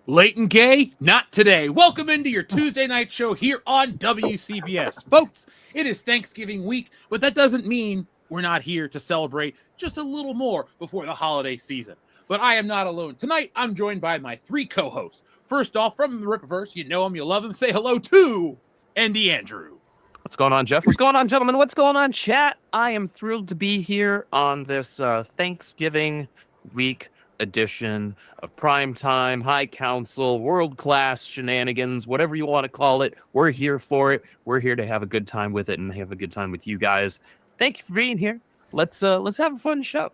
Late and gay? Not today. Welcome into your Tuesday night show here on WCBS. Folks, it is Thanksgiving week, but that doesn't mean we're not here to celebrate just a little more before the holiday season. But I am not alone. Tonight, I'm joined by my three co-hosts. First off, from the Rippaverse, you know him, you love him. Say hello to Andy Andrew. What's going on, Jeff? What's going on, gentlemen? What's going on, chat? I am thrilled to be here on this Thanksgiving week edition of Primetime, High Council, World-Class Shenanigans, whatever you want to call it. We're here for it. We're here to have a good time with it and have a good time with you guys. Thank you for being here. Let's have a fun show.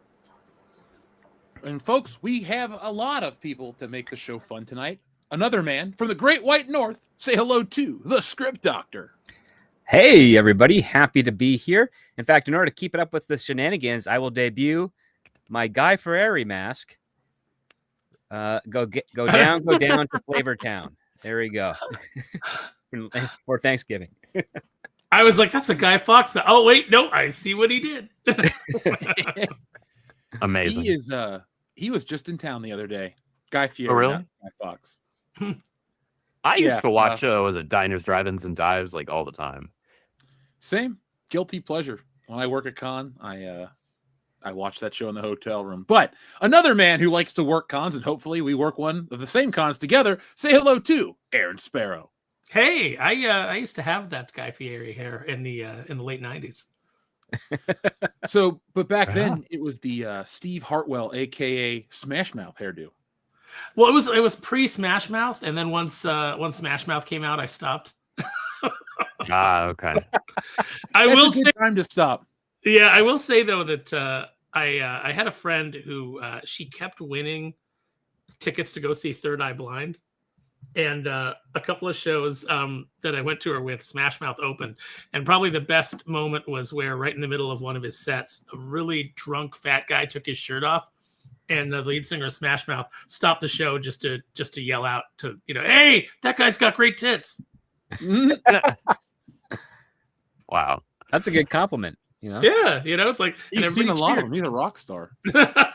And folks, we have a lot of people to make the show fun tonight. Another man from the Great White North. Say hello to the Script Doctor. Hey, everybody. Happy to be here. In fact, in order to keep it up with the shenanigans, I will debut my Guy Fieri mask. Go down to Flavor Town. There we go. For Thanksgiving. I was like, that's a Guy Fawkes. But oh, wait, no, I see what he did. Amazing. He was just in town the other day. Guy Fieri, Oh, really? not Guy Fawkes. I used to watch was it Diners, Drive-Ins, and Dives like all the time. Same guilty pleasure. When I work at con, I watch that show in the hotel room. But another man who likes to work cons, and hopefully we work one of the same cons together. Say hello to Aaron Sparrow. Hey, I used to have that Guy Fieri hair in the late 90s. So, but back then it was the Steve Hartwell, aka Smash Mouth hairdo. Well, it was pre Smash Mouth, and then once Smash Mouth came out, I stopped. Okay. I That's will a good say, time to stop. yeah, I will say though that I had a friend who she kept winning tickets to go see Third Eye Blind, and a couple of shows that I went to her with, Smash Mouth opened, and probably the best moment was where right in the middle of one of his sets, a really drunk fat guy took his shirt off, and the lead singer of Smash Mouth stopped the show just to yell out to, hey, that guy's got great tits. Wow. That's a good compliment. Yeah, it's like, and He's seen a everybody lot of cheered. them. He's a rock star.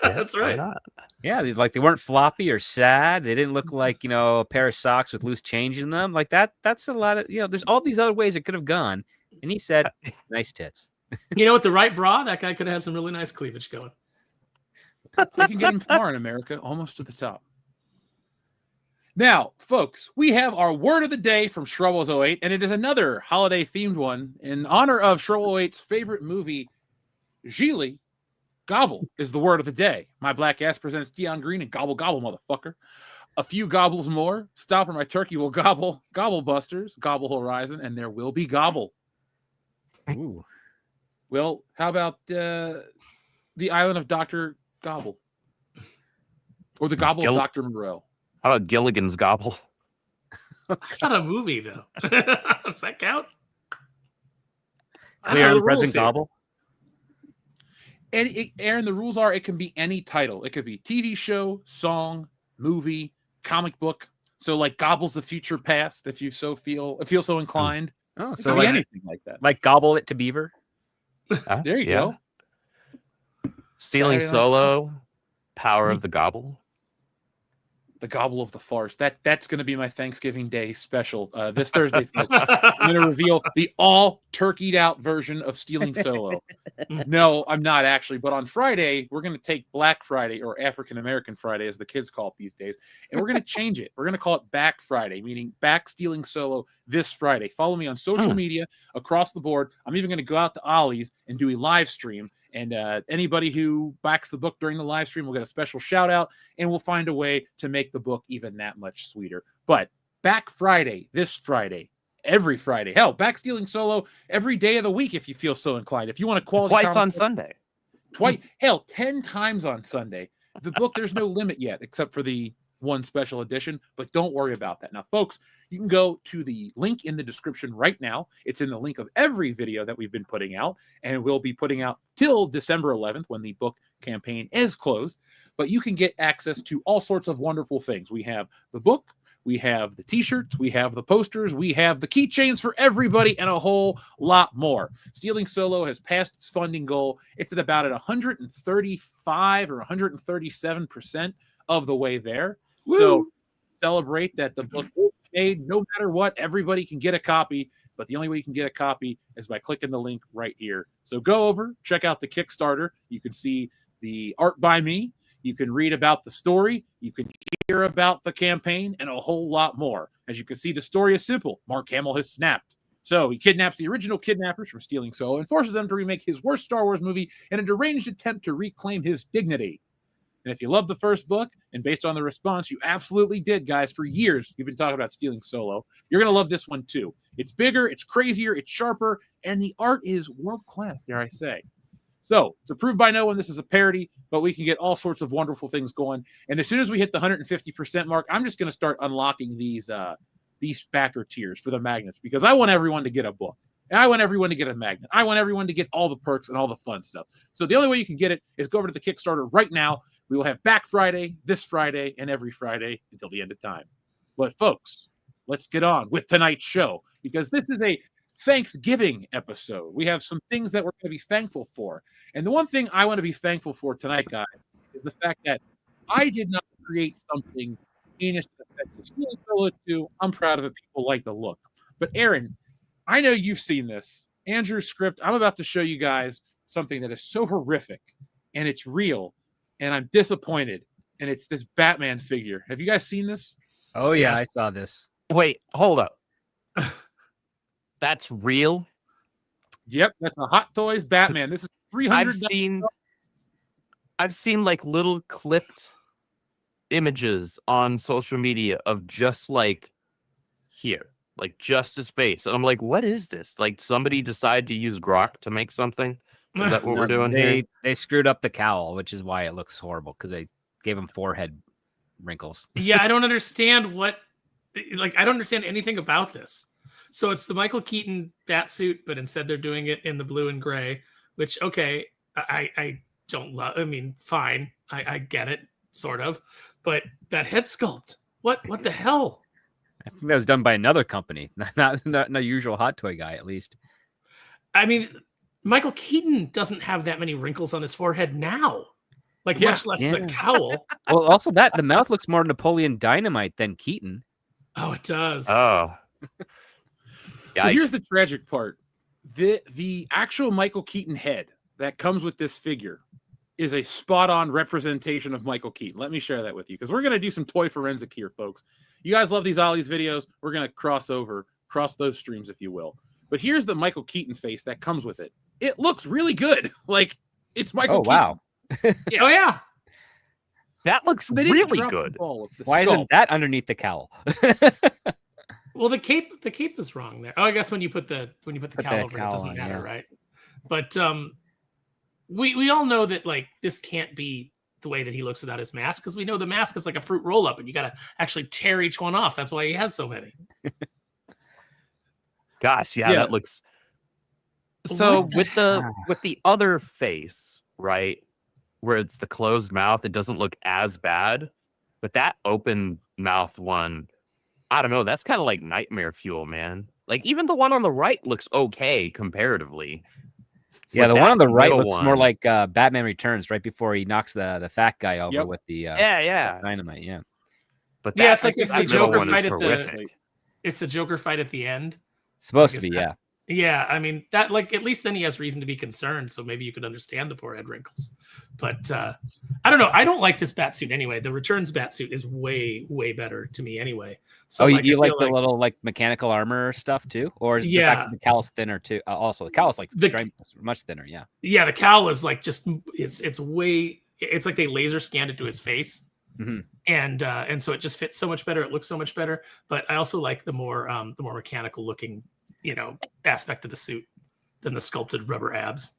That's Why right. not? Yeah, they weren't floppy or sad. They didn't look like, a pair of socks with loose change in them. Like that's a lot of, there's all these other ways it could have gone. And he said, nice tits. With the right bra, that guy could have had some really nice cleavage going. They can get him far in America, almost to the top. Now, folks, we have our word of the day from Shrubbles 08, and it is another holiday-themed one in honor of Shrubble 08's favorite movie, Gigli. Gobble is the word of the day. My black ass presents Dion Green and gobble, gobble, motherfucker. A few gobbles more. Stop or my turkey will gobble. Gobble Busters, Gobble Horizon, and there will be gobble. Ooh. Well, how about the island of Dr. Gobble? Or the gobble of Dr. Moreau? How about Gilligan's Gobble? It's not a movie, though. Does that count? Clear and present gobble. And Aaron, the rules are it can be any title. It could be TV show, song, movie, comic book. So like Gobble's the Future Past, if you so feel so inclined. Oh, So so like anything like that. like gobble it to beaver. There you go. Stealing Saturday Night Solo, Power of the Gobble. The Gobble of the Farce. That's going to be my Thanksgiving Day special. This Thursday, folks. I'm going to reveal the all turkeyed out version of Stealing Solo. No, I'm not actually. But on Friday, we're going to take Black Friday, or African American Friday, as the kids call it these days, and we're going to change it. We're going to call it Back Friday, meaning back Stealing Solo this Friday. Follow me on social media across the board. I'm even going to go out to Ollie's and do a live stream. And anybody who backs the book during the live stream will get a special shout out, and we'll find a way to make the book even that much sweeter. But Back Friday, this Friday, every Friday. Hell, back Stealing Solo every day of the week if you feel so inclined. If you want to quality Twice on Sunday. Twice, hell, 10 times on Sunday. The book, there's no limit yet, except for the one special edition, but don't worry about that. Now, folks, you can go to the link in the description right now. It's in the link of every video that we've been putting out, and we'll be putting out till December 11th when the book campaign is closed. But you can get access to all sorts of wonderful things. We have the book, we have the t-shirts, we have the posters, we have the keychains for everybody, and a whole lot more. Stealing Solo has passed its funding goal. It's at about 135 or 137% of the way there. Woo! So celebrate that the book will be made no matter what. Everybody can get a copy, but the only way you can get a copy is by clicking the link right here. So go over, check out the Kickstarter. You can see the art by me. You can read about the story. You can hear about the campaign and a whole lot more. As you can see, the story is simple. Mark Hamill has snapped. So he kidnaps the original kidnappers from stealing Solo and forces them to remake his worst Star Wars movie in a deranged attempt to reclaim his dignity. And if you love the first book, and based on the response, you absolutely did, guys. For years, you've been talking about stealing Solo. You're going to love this one, too. It's bigger, it's crazier, it's sharper, and the art is world-class, dare I say. So, to prove by no one, this is a parody, but we can get all sorts of wonderful things going. And as soon as we hit the 150% mark, I'm just going to start unlocking these backer tiers for the magnets, because I want everyone to get a book. And I want everyone to get a magnet. I want everyone to get all the perks and all the fun stuff. So the only way you can get it is go over to the Kickstarter right now. We will have Back Friday, this Friday, and every Friday until the end of time. But folks, let's get on with tonight's show, because this is a Thanksgiving episode. We have some things that we're going to be thankful for. And the one thing I want to be thankful for tonight, guys, is the fact that I did not create something heinous and offensive. Stealing Solo 2, I'm proud of it. People like the look. But Aaron, I know you've seen this. Andrew's script, I'm about to show you guys something that is so horrific, and it's real, and I'm disappointed. And it's this Batman figure. Have you guys seen this? Oh, yeah, Yes. I saw this. Wait, hold up. That's real? Yep, that's a Hot Toys Batman. This is $300. I've seen like little clipped images on social media of just like here, like just his face. And I'm like, what is this? Like somebody decided to use Grok to make something? Is that what we're doing here? They screwed up the cowl, which is why it looks horrible, because they gave him forehead wrinkles. Yeah, I don't understand I don't understand anything about this. So it's the Michael Keaton bat suit, but instead they're doing it in the blue and gray, which, okay, I don't love. I mean, fine. I get it, sort of. But that head sculpt, what the hell? I think that was done by another company, not a usual Hot Toy guy, at least. I mean, Michael Keaton doesn't have that many wrinkles on his forehead now. Much less the cowl. Well, also the mouth looks more Napoleon Dynamite than Keaton. Oh, it does. Oh. Well, here's the tragic part. The actual Michael Keaton head that comes with this figure is a spot-on representation of Michael Keaton. Let me share that with you, because we're going to do some toy forensic here, folks. You guys love these Ollie's videos. We're going to cross those streams, if you will. But here's the Michael Keaton face that comes with it. It looks really good. Like, it's Michael Keaton. Wow. Yeah. Oh, yeah. That looks They didn't really drop the good. ball with the Why sculpt. isn't that underneath the cowl? Well, the cape is wrong there. Oh, I guess when you put the cowl over it cowl doesn't on, matter, yeah. right? But we all know that this can't be the way that he looks without his mask, because we know the mask is like a fruit roll up and you got to actually tear each one off. That's why he has so many. Gosh, yeah, that looks. So with the other face, right, where it's the closed mouth, it doesn't look as bad. But that open mouth one, I don't know. That's kind of like nightmare fuel, man. Like even the one on the right looks okay comparatively. Yeah, But the one on the right middle looks more one- like Batman Returns, right before he knocks the fat guy over with the yeah. dynamite. Yeah, But Yeah, that, it's like it's the that middle Joker one is fight at the- horrific. It's the Joker fight at the end. supposed Like, to is be. that- Yeah, Yeah, I mean that at least then he has reason to be concerned, so maybe you could understand the forehead wrinkles. But I don't know. I don't like this bat suit anyway. The Returns bat suit is way better to me anyway. So you I like feel the little like mechanical armor stuff too, or is the fact Yeah. that the cowl's thinner too? Also, the cowl's like much thinner. Yeah, Yeah, the cowl is like just it's like they laser scanned it to his face. Mhm. And so it just fits so much better. It looks so much better. But I also like the more mechanical looking, aspect of the suit than the sculpted rubber abs.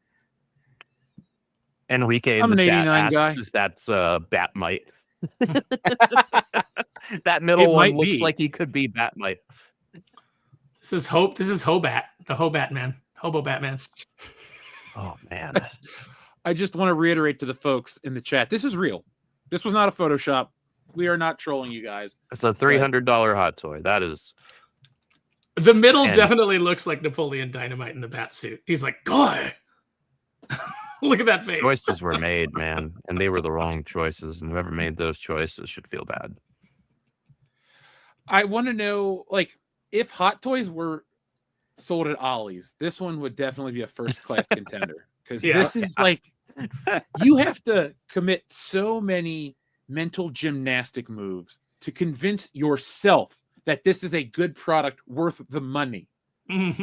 Enrique I'm in the an chat 89 guy. asks, "Is that's Batmite?" That middle It one might looks be. like he could be Batmite. This is Hobat, the Hobat man, Hobo Batman. Oh man, I just want to reiterate to the folks in the chat, this is real. This was not a Photoshop. We are not trolling you guys. it's a $300 hot toy. That is. The middle And- definitely looks like Napoleon Dynamite in the bat suit. He's like, God, look at that face. Choices were made, man, and they were the wrong choices. And whoever made those choices should feel bad. I want to know, like, if Hot Toys were sold at Ollie's, this one would definitely be a first class contender because this is like you have to commit so many mental gymnastic moves to convince yourself that this is a good product worth the money.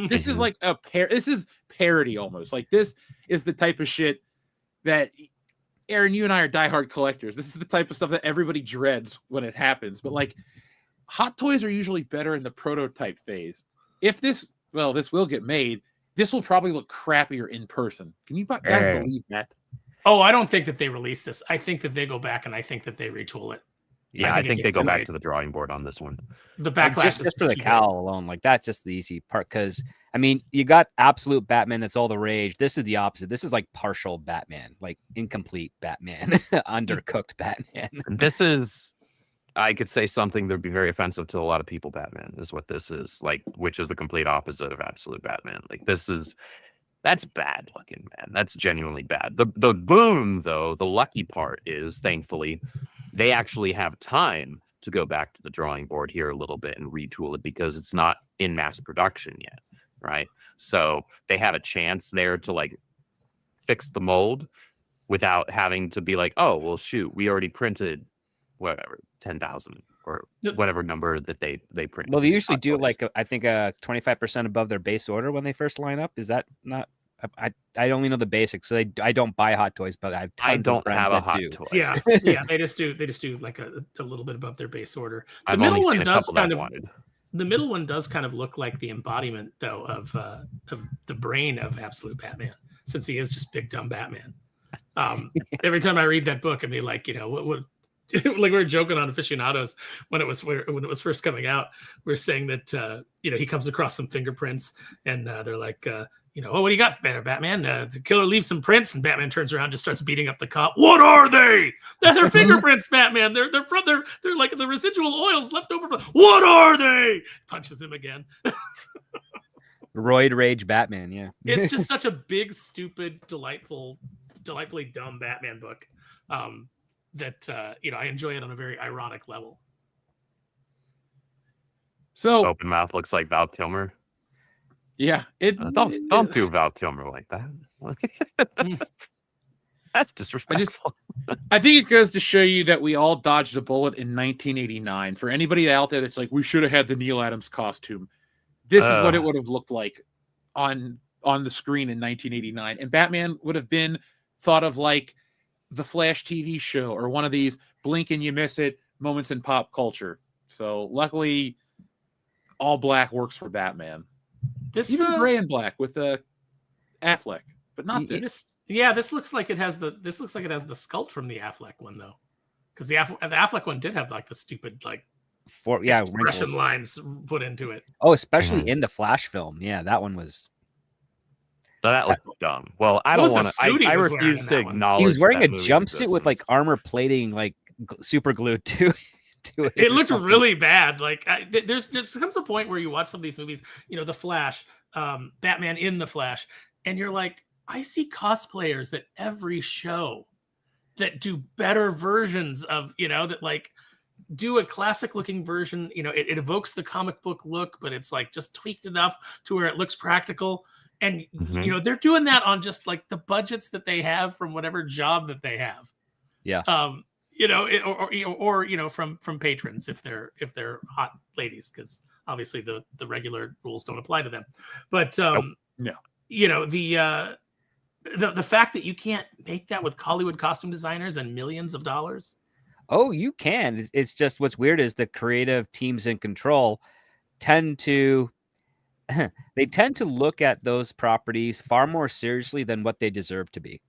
This is like this is parody almost. Like this is the type of shit that Aaron, you and I are diehard collectors. This is the type of stuff that everybody dreads when it happens. But like Hot Toys are usually better in the prototype phase. If this will get made, this will probably look crappier in person. Can you guys believe that? Oh, I don't think that they release this. I think that they go back and I think that they retool it. Yeah, I think they go back to the drawing board on this one. The backlash just for the cowl alone, like that's just the easy part. Because I mean, you got absolute Batman, that's all the rage. This is the opposite. This is like partial Batman, like incomplete Batman, undercooked Batman. This is, I could say something that would be very offensive to a lot of people. Batman is what this is, like, which is the complete opposite of absolute Batman. Like that's bad looking, man. That's genuinely bad. The boom, though, the lucky part is, thankfully, they actually have time to go back to the drawing board here a little bit and retool it because it's not in mass production yet, right? So they had a chance there to like fix the mold without having to be like, oh, well, shoot, we already printed whatever 10,000 or whatever number that they print. Well, they usually do like I think 25% above their base order when they first line up. Is that not? I only know the basics, so I don't buy Hot Toys, but I don't have a Hot Toy. Yeah, they just do like a little bit above their base order. The I've middle only one seen a does couple kind that of wanted. the middle one does kind of look like the embodiment though of the brain of Absolute Batman, since he is just big dumb Batman. Every time I read that book, I mean, like, you know, what like we were joking on Aficionados when it was first coming out. We were saying that you know, he comes across some fingerprints and they're like, you know, oh, what do you got there, Batman? The killer leaves some prints, and Batman turns around and just starts beating up the cop. What are they? They're fingerprints, Batman. They're like the residual oils left over from. What are they? Punches him again. Roid Rage Batman, yeah. It's just such a big, stupid, delightfully dumb Batman book that you know, I enjoy it on a very ironic level. So Open mouth looks like Val Kilmer. Yeah, don't do Val Kilmer like that. That's disrespectful. I think it goes to show you that we all dodged a bullet in 1989. For anybody out there that's like, we should have had the Neil Adams costume. This is what it would have looked like on the screen in 1989, and Batman would have been thought of like the Flash TV show or one of these blink and you miss it moments in pop culture. So luckily, all black works for Batman. Even gray and black with Affleck, but not this. This looks like it has the sculpt from the Affleck one though, because the Affleck one did have like the stupid like expression lines put into it. Oh, especially in the Flash film. Yeah, that one was. That looked dumb. Well, I don't want to. I refuse to acknowledge. He was wearing a jumpsuit with like armor plating, like super glued to. It looked really bad. Like there's comes a point where you watch some of these movies, you know, The Flash, Batman in The Flash, and you're like, I see cosplayers at every show that do better versions of, you know, that like do a classic looking version. You know, it evokes the comic book look, but it's like just tweaked enough to where it looks practical. And you know, they're doing that on just like the budgets that they have from whatever job that they have. Yeah. You know, or you know, from patrons if they're hot ladies, because obviously the regular rules don't apply to them. But you know, the fact that you can't make that with Hollywood costume designers and millions of dollars. Oh, you can. It's just what's weird is the creative teams in control tend to look at those properties far more seriously than what they deserve to be.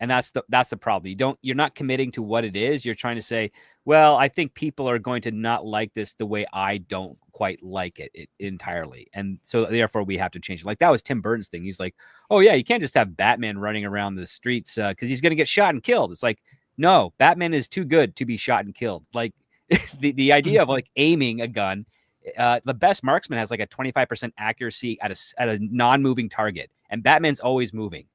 And that's the problem. You're not committing to what it is. You're trying to say, well, I think people are going to not like this the way I don't quite like it entirely. And so therefore we have to change it. Like that was Tim Burton's thing. He's like, oh yeah, you can't just have Batman running around the streets because he's going to get shot and killed. It's like, no, Batman is too good to be shot and killed. Like the idea of like aiming a gun, the best marksman has like a 25% accuracy at a non-moving target. and Batman's always moving.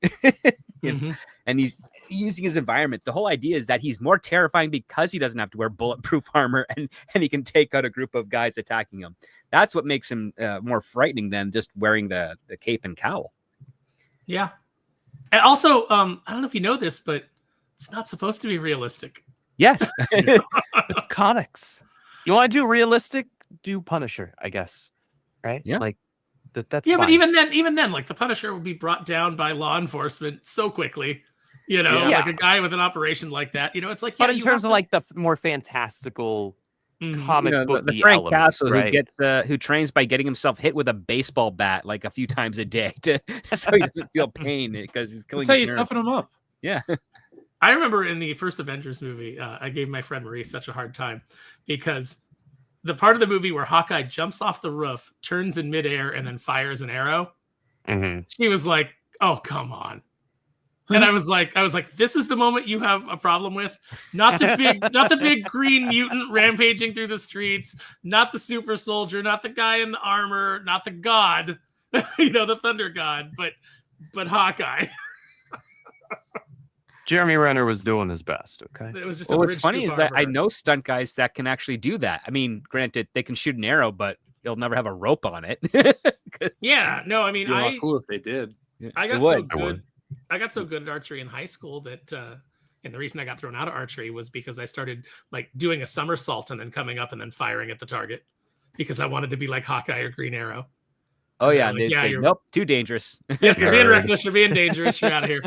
You know, Mhm. and he's using his environment. The whole idea is that he's more terrifying because he doesn't have to wear bulletproof armor and he can take out a group of guys attacking him. That's what makes him more frightening than just wearing the cape and cowl. Yeah. And also, I don't know if you know this, but it's not supposed to be realistic. Yes. It's comics. You want to do realistic? Do Punisher, I guess. Right? Yeah. Like that's Yeah, fine. but even then, like the Punisher will be brought down by law enforcement so quickly. You know, Yeah. like a guy with an operation like that. You know, it's like, But yeah, in you terms have of like the more fantastical Mhm. comic the book Frank elements, Castle right? who gets who trains by getting himself hit with a baseball bat like a few times a day so he doesn't feel pain because he's killing That's how you his nerves. toughen them up. Yeah. I remember in the first Avengers movie, I gave my friend Marie such a hard time because the part of the movie where Hawkeye jumps off the roof, turns in midair, and then fires an arrow. Mhm. She was like, "Oh, come on." And I was like, this is the moment you have a problem with, not the big green mutant rampaging through the streets, not the super soldier, not the guy in the armor, not the god, the thunder god, but Hawkeye. Jeremy Renner was doing his best. Okay. It was just Well, a what's bridge funny too is far that for I her. know stunt guys that can actually do that. I mean, granted, they can shoot an arrow, but they'll never have a rope on it. Yeah, no, I It'd mean, be a lot cool if they did. I It got would. so I good. would. I got so good at archery in high school that, and the reason I got thrown out of archery was because I started like doing a somersault and then coming up and then firing at the target because I wanted to be like Hawkeye or Green Arrow. Oh And yeah, they're and like, they'd yeah, say, you're- nope, too dangerous. Yep, you're being Nerd. reckless. You're being dangerous. You're out of here.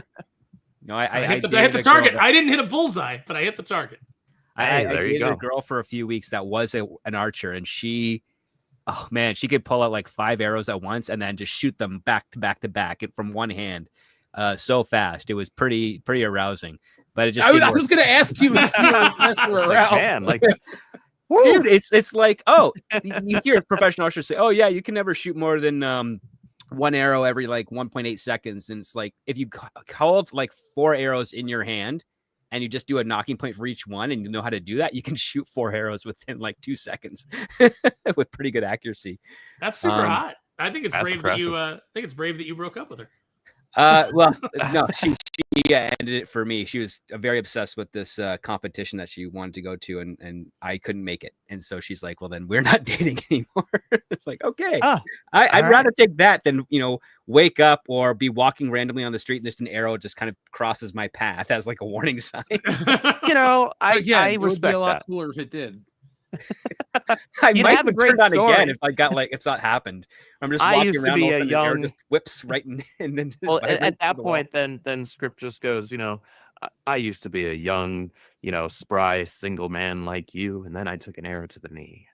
No, I hit the dated a girl target. that- I didn't hit a bullseye, but I hit the target. Hey, I there you dated a go. girl for a few weeks that was an archer, and she could pull out like 5 arrows at once and then just shoot them back to back to back from one hand, so fast. It was pretty arousing. But it just I didn't was work. going to ask you if you were messing It's like, around. man, like Dude, it's like, you hear professional archers say, oh yeah, you can never shoot more than one arrow every like 1.8 seconds. And it's like, if you hold like 4 arrows in your hand and you just do a knocking point for each one and you know how to do that, you can shoot 4 arrows within like 2 seconds with pretty good accuracy. That's super hot. I think it's That's brave impressive. that you broke up with her. Well, no, she ended it for me. She was very obsessed with this competition that she wanted to go to, and I couldn't make it. And so she's like, well, then we're not dating anymore. It's like, okay. I'd rather take that than, wake up or be walking randomly on the street and just an arrow just kind of crosses my path as like a warning sign. I Again, it would be respect a lot that. cooler if it did. I You'd might have a have great turned on story. again if I got like if that happened. I'm just I walking used to around, be all of a sudden the arrow young- just whips right in, and then Well, vibrates at to that the wall. point, then script just goes, I used to be a young, spry single man like you, and then I took an arrow to the knee.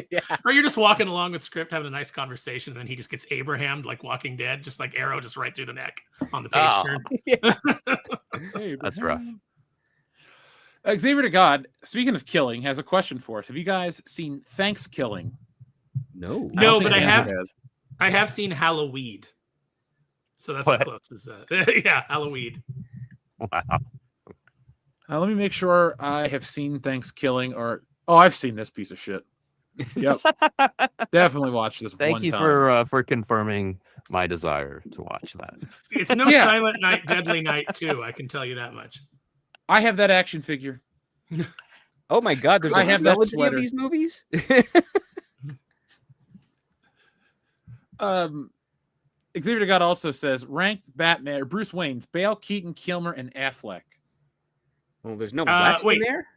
Yeah. Or you're just walking along with script, having a nice conversation, and then he just gets Abrahammed like Walking Dead, just like arrow just right through the neck on the page Oh. turn. Hey, That's rough. Xavier to God, speaking of killing, has a question for us. Have you guys seen Thanksgiving? No. No, don't but think I have seen Halloween. So that's What? as close as Halloween. Wow. Let me make sure I have seen Thanksgiving I've seen this piece of shit. Yep. Definitely watched this Thank one you time. for confirming my desire to watch that. It's no Yeah. Silent Night, Deadly Night 2, I can tell you that much. I have that action figure. Oh my God! There's I a have that trilogy of sweater. these movies. Xavier to God also says ranked Batman or Bruce Wayne's Bale, Keaton, Kilmer, and Affleck. Well, there's no West wait. in there.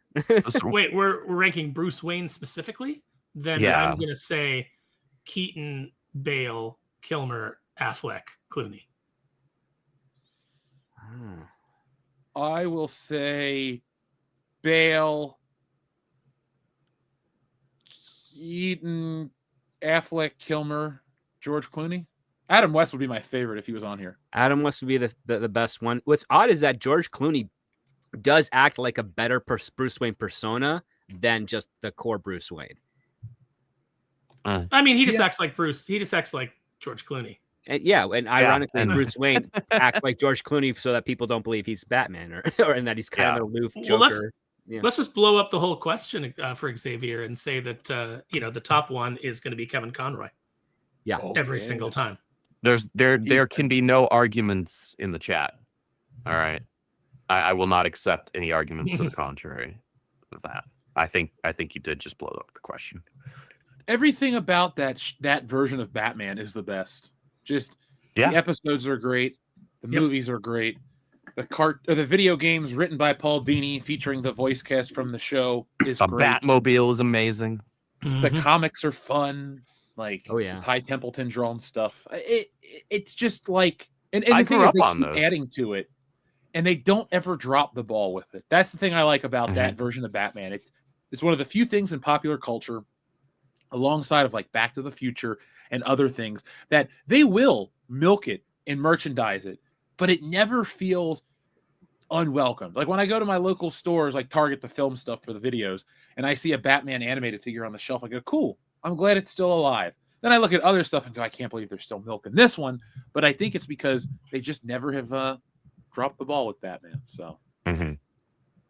Wait, we're ranking Bruce Wayne specifically? Then Yeah. I'm going to say Keaton, Bale, Kilmer, Affleck, Clooney. I will say Bale, Keaton, Affleck, Kilmer, George Clooney. Adam West would be my favorite if he was on here. Adam West would be the best one. What's odd is that George Clooney does act like a better Bruce Wayne persona than just the core Bruce Wayne. I mean, he just acts like Bruce. He just acts like George Clooney. And ironically, and- Bruce Wayne acts like George Clooney so that people don't believe he's Batman or and that he's kind of an aloof Well, Joker. let's just blow up the whole question for Xavier and say that the top one is going to be Kevin Conroy Yeah. every single time. There can be no arguments in the chat. All right. I will not accept any arguments to the contrary of that. I think you did just blow up the question. Everything about that version of Batman is the best. Just the episodes are great, the movies are great. The video games written by Paul Dini featuring the voice cast from the show is the great. Batmobile is amazing. The comics are fun, like yeah, Ty Templeton drawn stuff. It's just like, and I the thing grew is, up they on keep those. adding to it, and they don't ever drop the ball with it. That's the thing I like about that version of Batman. It's one of the few things in popular culture, alongside of like Back to the Future and other things, that they will milk it and merchandise it, but it never feels unwelcome. Like when I go to my local stores, like Target, the film stuff for the videos, and I see a Batman animated figure on the shelf, I go, cool, I'm glad it's still alive. Then I look at other stuff and go, I can't believe they're still milking this one. But I think it's because they just never have dropped the ball with Batman. So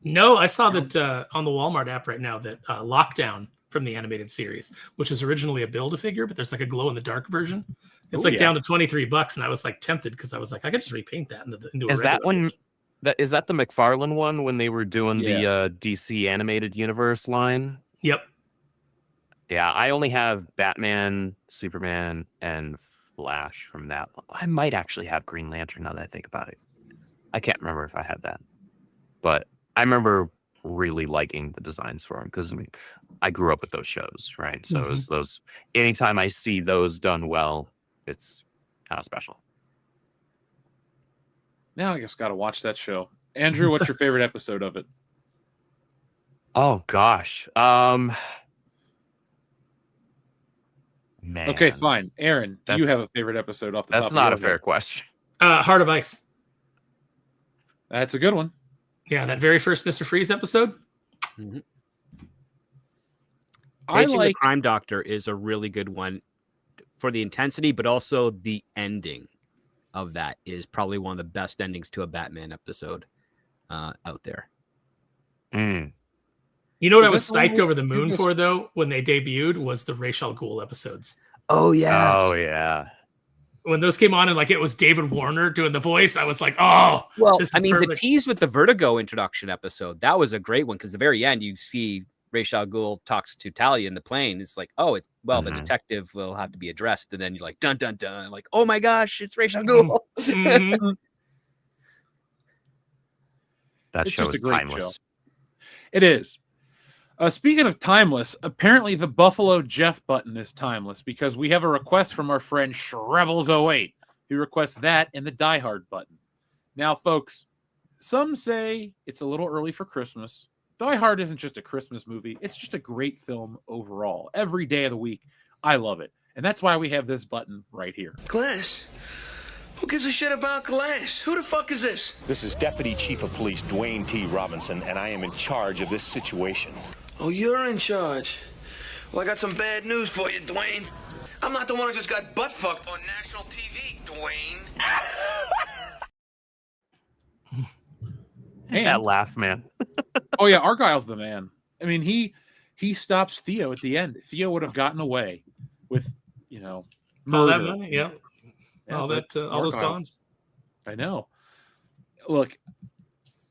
No, I saw that on the Walmart app right now that Lockdown from the animated series, which was originally a Build-A-Figure, but there's like a glow-in-the-dark version. It's down to $23, and I was like tempted because I was like, I could just repaint that into a Is that regular one? version. Is that the McFarlane one when they were doing the DC animated universe line? Yep. Yeah, I only have Batman, Superman, and Flash from that. I might actually have Green Lantern now that I think about it. I can't remember if I have that, but I remember really liking the designs for them because I grew up with those shows, right? So it was those. Anytime I see those done well, it's kind of special. now I just got to watch that show. Andrew, what's your favorite episode of it? Oh gosh, man. Okay, fine. Aaron, do you have a favorite episode off the top? That's not a fair question. Heart of Ice. That's a good one. Yeah, that very first Mr. Freeze episode. Paging the Crime Doctor is a really good one for the intensity, but also the ending of that is probably one of the best endings to a Batman episode out there. You know what I was psyched over the moon for, though, when they debuted, was the Ra's al Ghul episodes. Oh, yeah. Oh, yeah. When those came on and like it was David Warner doing the voice, I was like, oh, well, this is I mean, perfect. the tease with the Vertigo introduction episode, that was a great one because the very end, you see Ra's al Ghul talks to Talia in the plane. It's like, oh, the detective will have to be addressed. And then you're like, dun, dun, dun. Like, oh my gosh, it's Ra's al Ghul. That show is timeless. Show. It is. Speaking of timeless, apparently the Buffalo Jeff button is timeless because we have a request from our friend Shrebbles08 who requests that and the Die Hard button. Now, folks, some say it's a little early for Christmas. Die Hard isn't just a Christmas movie. It's just a great film overall. Every day of the week, I love it. And that's why we have this button right here. Glass? Who gives a shit about Glass? Who the fuck is this? This is Deputy Chief of Police Dwayne T. Robinson, and I am in charge of this situation. Oh, you're in charge. Well, I got some bad news for you, Dwayne. I'm not the one who just got butt-fucked on national TV, Dwayne. That laugh, man. Oh, yeah, Argyle's the man. I mean, he stops Theo at the end. Theo would have gotten away with, all murder. that money, yeah all those bonds. I know. Look,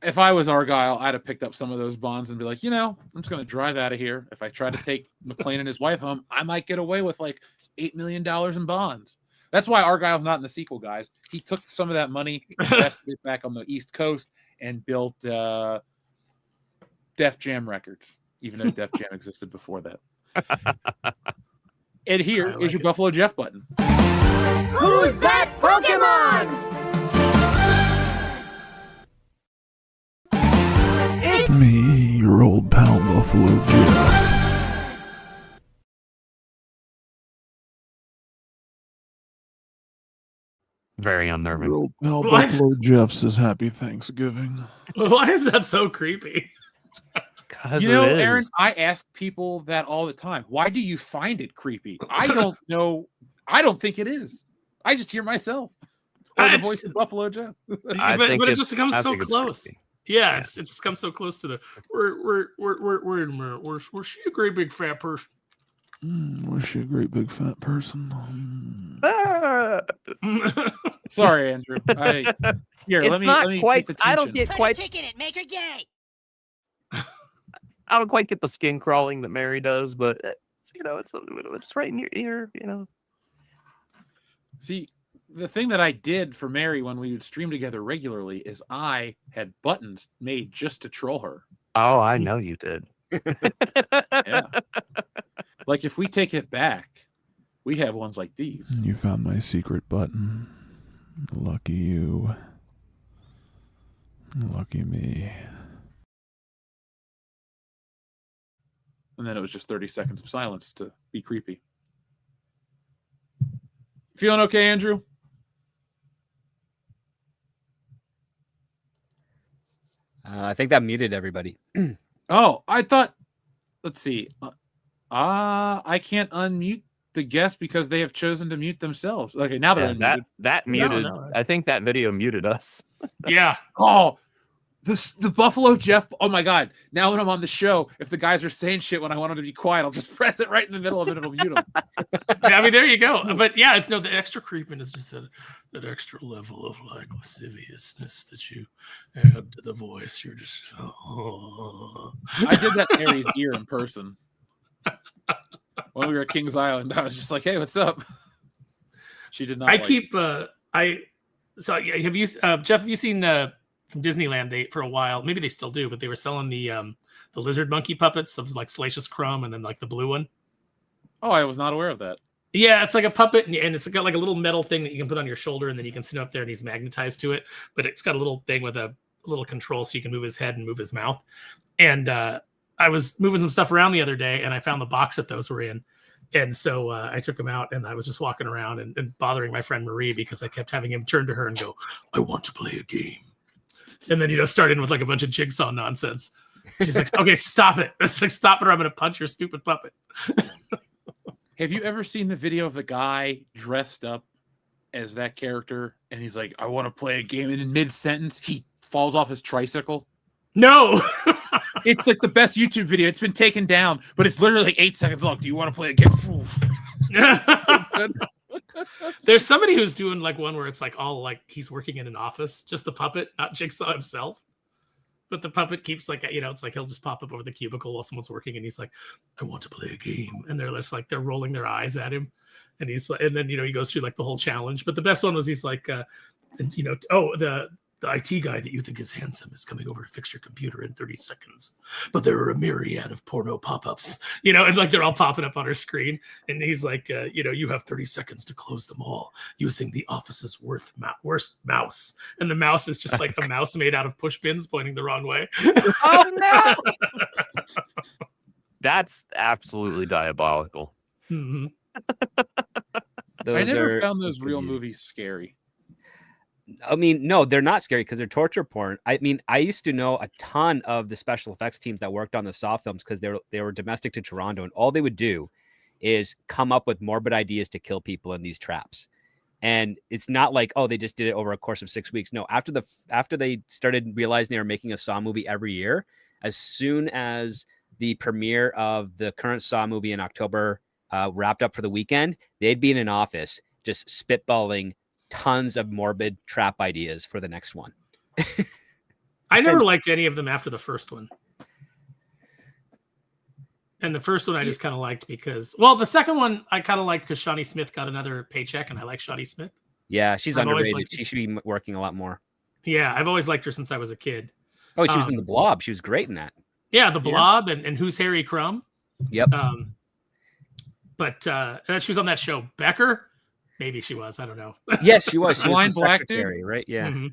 if I was Argyle, I'd have picked up some of those bonds and be like, I'm just going to drive out of here. If I try to take McClane and his wife home, I might get away with like $8 million in bonds. That's why Argyle's not in the sequel, guys. He took some of that money, invested it back on the East Coast, and built Def Jam Records, even though Def Jam existed before that. And here is your Buffalo Jeff button. Who's that Pokemon? It's me, your old pal Buffalo Jeff. Very unnerving. Your old pal What? Buffalo Jeff says Happy Thanksgiving. Why is that so creepy? Aaron, I ask people that all the time. Why do you find it creepy? I don't know. I don't think it is. I just hear myself. Or the voice of Buffalo Jeff. but it just comes so close. Yeah, it just comes so close to the. Wait a minute. Was she a great big fat person? Was she a great big fat person? Sorry, Andrew. Here, It's let me not let me quite. keep I don't attention. get quite. chicken and make her gay. I don't quite get the skin crawling that Mary does, but it's right in your ear. See, the thing that I did for Mary when we would stream together regularly is I had buttons made just to troll her. Oh, I know you did. Yeah. Like if we take it back, we have ones like these. You found my secret button. Lucky you. Lucky me. And then it was just 30 seconds of silence to be creepy. Feeling okay, Andrew? I think that muted everybody. Oh, I thought. Let's see. I can't unmute the guest because they have chosen to mute themselves. Okay, now they're unmuted. That muted. I think that video muted us. Yeah. Oh, the Buffalo Jeff. Oh my God! Now when I'm on the show, if the guys are saying shit when I want them to be quiet, I'll just press it right in the middle of it. It'll mute them. Yeah, I mean, there you go. But yeah, it's the extra creeping is just that extra level of like lasciviousness that you add to the voice. You're just. Oh. I did that in Mary's ear in person when we were at Kings Island. I was just like, "Hey, what's up?" She did not. Have you Jeff? Have you seen from Disneyland? For a while, maybe they still do, but they were selling the lizard monkey puppets of like Salacious Crumb and then like the blue one. Oh, I was not aware of that. Yeah, it's like a puppet, and it's got like a little metal thing that you can put on your shoulder, and then you can sit up there, and he's magnetized to it. But it's got a little thing with a little control, so you can move his head and move his mouth. And I was moving some stuff around the other day, and I found the box that those were in. And so I took him out, and I was just walking around and bothering my friend Marie because I kept having him turn to her and go, "I want to play a game." And then start in with like a bunch of jigsaw nonsense. She's like, "Okay, stop it. It's like, stop it, or I'm going to punch your stupid puppet." Have you ever seen the video of the guy dressed up as that character? And he's like, "I want to play a game." And in mid-sentence, he falls off his tricycle. No. It's like the best YouTube video. It's been taken down, but it's literally like 8 seconds long. Do you want to play a game? There's somebody who's doing like one where it's like all like he's working in an office, just the puppet, not Jigsaw himself. But the puppet keeps like, it's like he'll just pop up over the cubicle while someone's working, and he's like, "I want to play a game," and they're just like they're rolling their eyes at him, and he's like, and then he goes through like the whole challenge. But the best one was he's like, the IT guy that you think is handsome is coming over to fix your computer in 30 seconds. But there are a myriad of porno pop-ups, and like they're all popping up on her screen. And he's like, you have 30 seconds to close them all using the office's worst mouse. And the mouse is just like a mouse made out of push pins pointing the wrong way. Oh, no. That's absolutely diabolical. Mm-hmm. I never found those real movies scary. I mean, no, they're not scary because they're torture porn. I mean, I used to know a ton of the special effects teams that worked on the Saw films because they were domestic to Toronto, and all they would do is come up with morbid ideas to kill people in these traps. And it's not like, oh, they just did it over a course of 6 weeks. No, after they started realizing they were making a Saw movie every year, as soon as the premiere of the current Saw movie in October wrapped up for the weekend, they'd be in an office just spitballing tons of morbid trap ideas for the next one. I never liked any of them after the first one. And the first one I just kind of liked because, well, the second one I kind of liked because Shawnee Smith got another paycheck, and I like Shawnee Smith. Yeah, she's underrated. She should be working a lot more. Yeah, I've always liked her since I was a kid. Oh, she was in The Blob. She was great in that. Yeah, The Blob and Who's Harry Crumb. Yep. But she was on that show, Becker. Maybe she was. I don't know. Yes, she was. She Blind was the black secretary, dude, right? Yeah. Mm-hmm.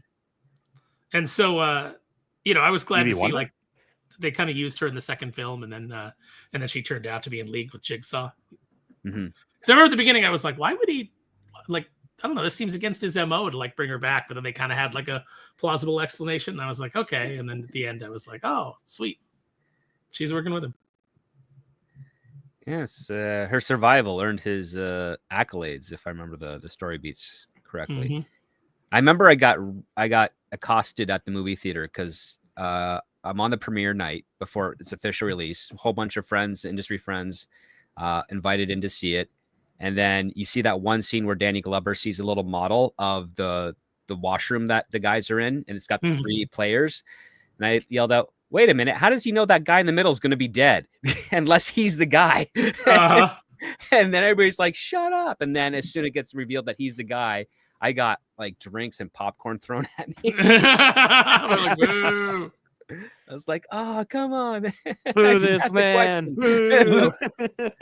And so, I was glad to see like they kind of used her in the second film, and then she turned out to be in league with Jigsaw. Mm-hmm. Because I remember at the beginning, I was like, why would he? Like, I don't know. This seems against his MO to like bring her back, but then they kind of had like a plausible explanation. And I was like, okay. And then at the end, I was like, oh, sweet. She's working with him. Yes, her survival earned his accolades, if I remember the story beats correctly. Mm-hmm. I remember I got accosted at the movie theater because I'm on the premiere night before its official release. A whole bunch of friends, industry friends, invited in to see it, And then you see that one scene where Danny Glover sees a little model of the washroom that the guys are in, and it's got the 3 players. And I yelled out, "Wait a minute! How does he know that guy in the middle is going to be dead, unless he's the guy?" And then everybody's like, "Shut up!" And then as soon as it gets revealed that he's the guy, I got like drinks and popcorn thrown at me. Like, boo. I was like, "Oh, come on, man. Boo Just this ask a man. question." Boo.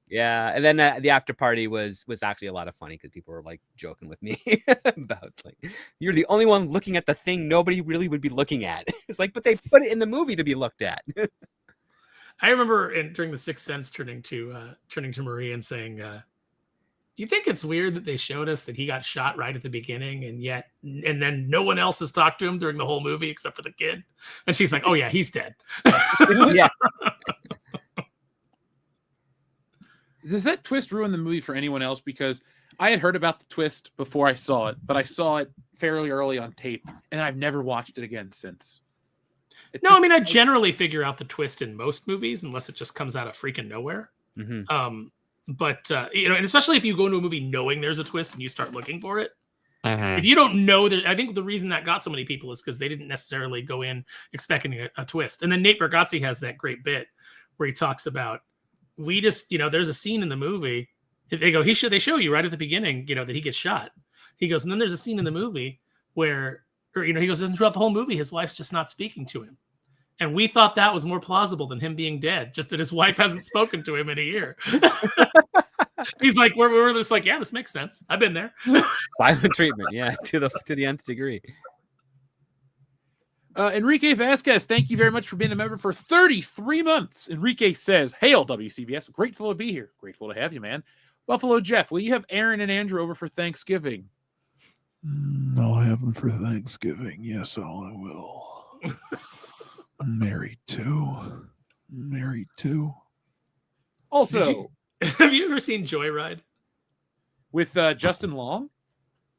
Yeah, and then the after party was actually a lot of funny because people were like joking with me about like, "You're the only one looking at the thing nobody really would be looking at." It's like, but they put it in the movie to be looked at. I remember during the Sixth Sense turning to Marie and saying, "Do you think it's weird that they showed us that he got shot right at the beginning, and then no one else has talked to him during the whole movie except for the kid?" And she's like, "Oh yeah, he's dead." Yeah. Does that twist ruin the movie for anyone else? Because I had heard about the twist before I saw it, but I saw it fairly early on tape, and I've never watched it again since. No, I mean, I generally figure out the twist in most movies unless it just comes out of freaking nowhere. But and especially if you go into a movie knowing there's a twist and you start looking for it. If you don't know that, I think the reason that got so many people is because they didn't necessarily go in expecting a twist. And then Nate Bargatze has that great bit where he talks about, we just, there's a scene in the movie. They go, they show you right at the beginning, that he gets shot. He goes, and then there's a scene in the movie where, he goes, and throughout the whole movie, his wife's just not speaking to him. And we thought that was more plausible than him being dead, just that his wife hasn't spoken to him in a year. He's like, we're just like, yeah, this makes sense. I've been there. Silent treatment, yeah, to the nth degree. Enrique Vasquez, thank you very much for being a member for 33 months. Enrique says, "Hail WCBS, grateful to be here. Grateful to have you, man." Buffalo Jeff, will you have Aaron and Andrew over for Thanksgiving? I'll have them for Thanksgiving. Yes, I will. Married too. Also, have you ever seen Joyride? With Justin Long?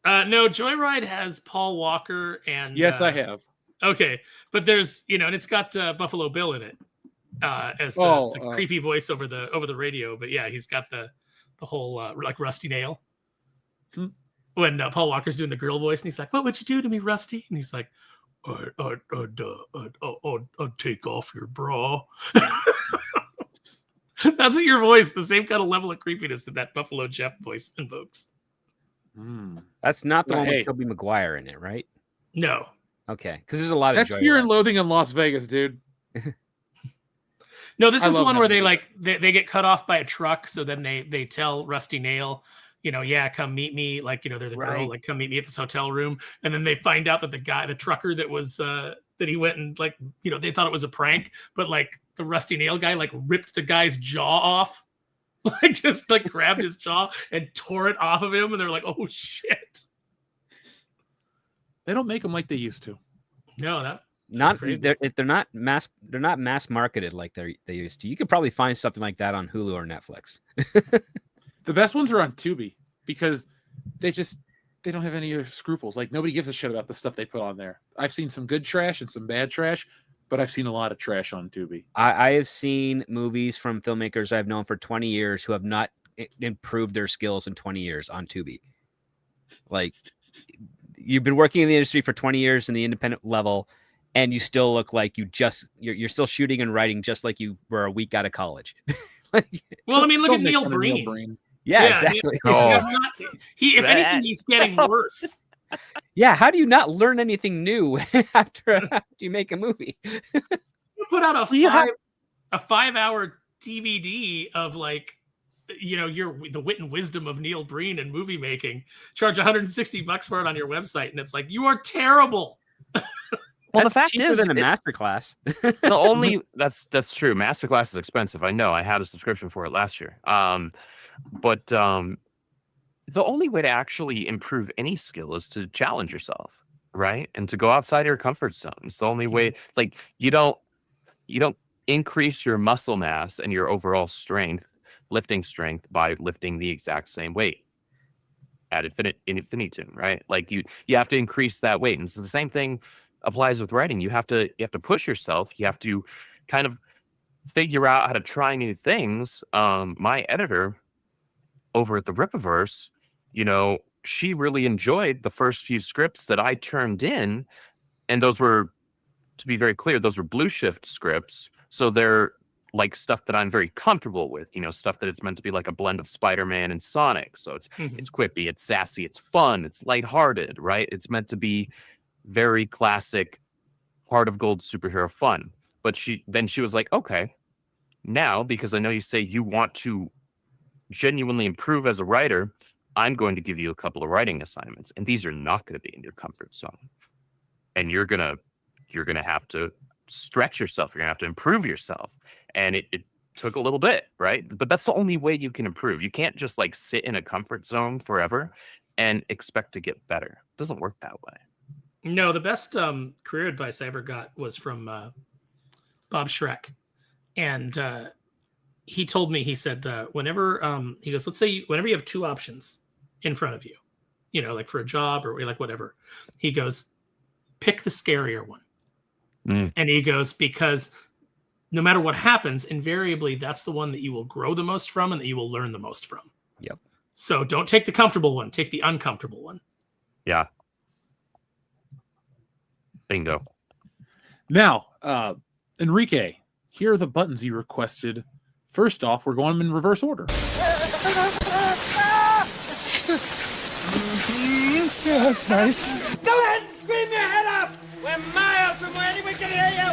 No, Joyride has Paul Walker and... Yes, I have. Okay, but there's, and it's got Buffalo Bill in it as the creepy voice over the radio. But yeah, he's got the whole like Rusty Nail. When Paul Walker's doing the girl voice, and he's like, "What would you do to me, Rusty?" And he's like, I'd take off your bra." That's what your voice, the same kind of level of creepiness that Buffalo Jeff voice invokes. That's not the one with Tobey Maguire in it, right? No. Okay, because there's a lot of That's Fear and Loathing in Las Vegas, dude. No, this is the one where they get cut off by a truck, so then they tell Rusty Nail, yeah, come meet me, like, they're the girl, like, come meet me at this hotel room, and then they find out that the trucker that was that he went and, like, they thought it was a prank, but like the Rusty Nail guy like ripped the guy's jaw off, like just like grabbed his jaw and tore it off of him, and they're like, "Oh shit." They don't make them like they used to. No, they're not mass marketed like they used to. You could probably find something like that on Hulu or Netflix. The best ones are on Tubi because they don't have any scruples. Like, nobody gives a shit about the stuff they put on there. I've seen some good trash and some bad trash, but I've seen a lot of trash on Tubi. I have seen movies from filmmakers I've known for 20 years who have not improved their skills in 20 years on Tubi. Like, you've been working in the industry for 20 years in the independent level, and you still look like you're still shooting and writing just like you were a week out of college. Well, I mean, look at Neil Breen. Yeah, exactly. If anything, he's getting worse. Yeah, how do you not learn anything new after you make a movie? You put out a 5-hour DVD of, like, the wit and wisdom of Neil Breen and movie making. Charge $160 for it on your website, and it's like, you are terrible. Well, that's the fact cheaper is, than a masterclass. That's true. Masterclass is expensive. I know. I had a subscription for it last year. But the only way to actually improve any skill is to challenge yourself, right? And to go outside your comfort zone. It's the only way. Like, you don't increase your muscle mass and your overall lifting strength by lifting the exact same weight ad infinitum, right? Like, you have to increase that weight. And so the same thing applies with writing. You have to push yourself. You have to kind of figure out how to try new things. My editor over at the Rippaverse, she really enjoyed the first few scripts that I turned in, and those were, to be very clear, those were Blue Shift scripts. So they're like stuff that I'm very comfortable with, stuff that it's meant to be like a blend of Spider-Man and Sonic. So it's quippy, it's sassy, it's fun, it's lighthearted, right? It's meant to be very classic Heart of Gold superhero fun. But she was like, okay, now, because I know you say you want to genuinely improve as a writer, I'm going to give you a couple of writing assignments, and these are not going to be in your comfort zone. And you're gonna have to stretch yourself. You're gonna have to improve yourself. And it took a little bit, right? But that's the only way you can improve. You can't just like sit in a comfort zone forever and expect to get better. It doesn't work that way. No, the best career advice I ever got was from Bob Schreck. And he told me, he said, whenever, he goes, let's say whenever you have two options in front of you, like for a job or like whatever, he goes, pick the scarier one. And he goes, because no matter what happens, invariably, that's the one that you will grow the most from and that you will learn the most from. Yep. So don't take the comfortable one. Take the uncomfortable one. Yeah. Bingo. Now, Enrique, here are the buttons you requested. First off, we're going them in reverse order. Yeah, that's nice. Go ahead and scream your head off. We're miles from where anyone can hear you.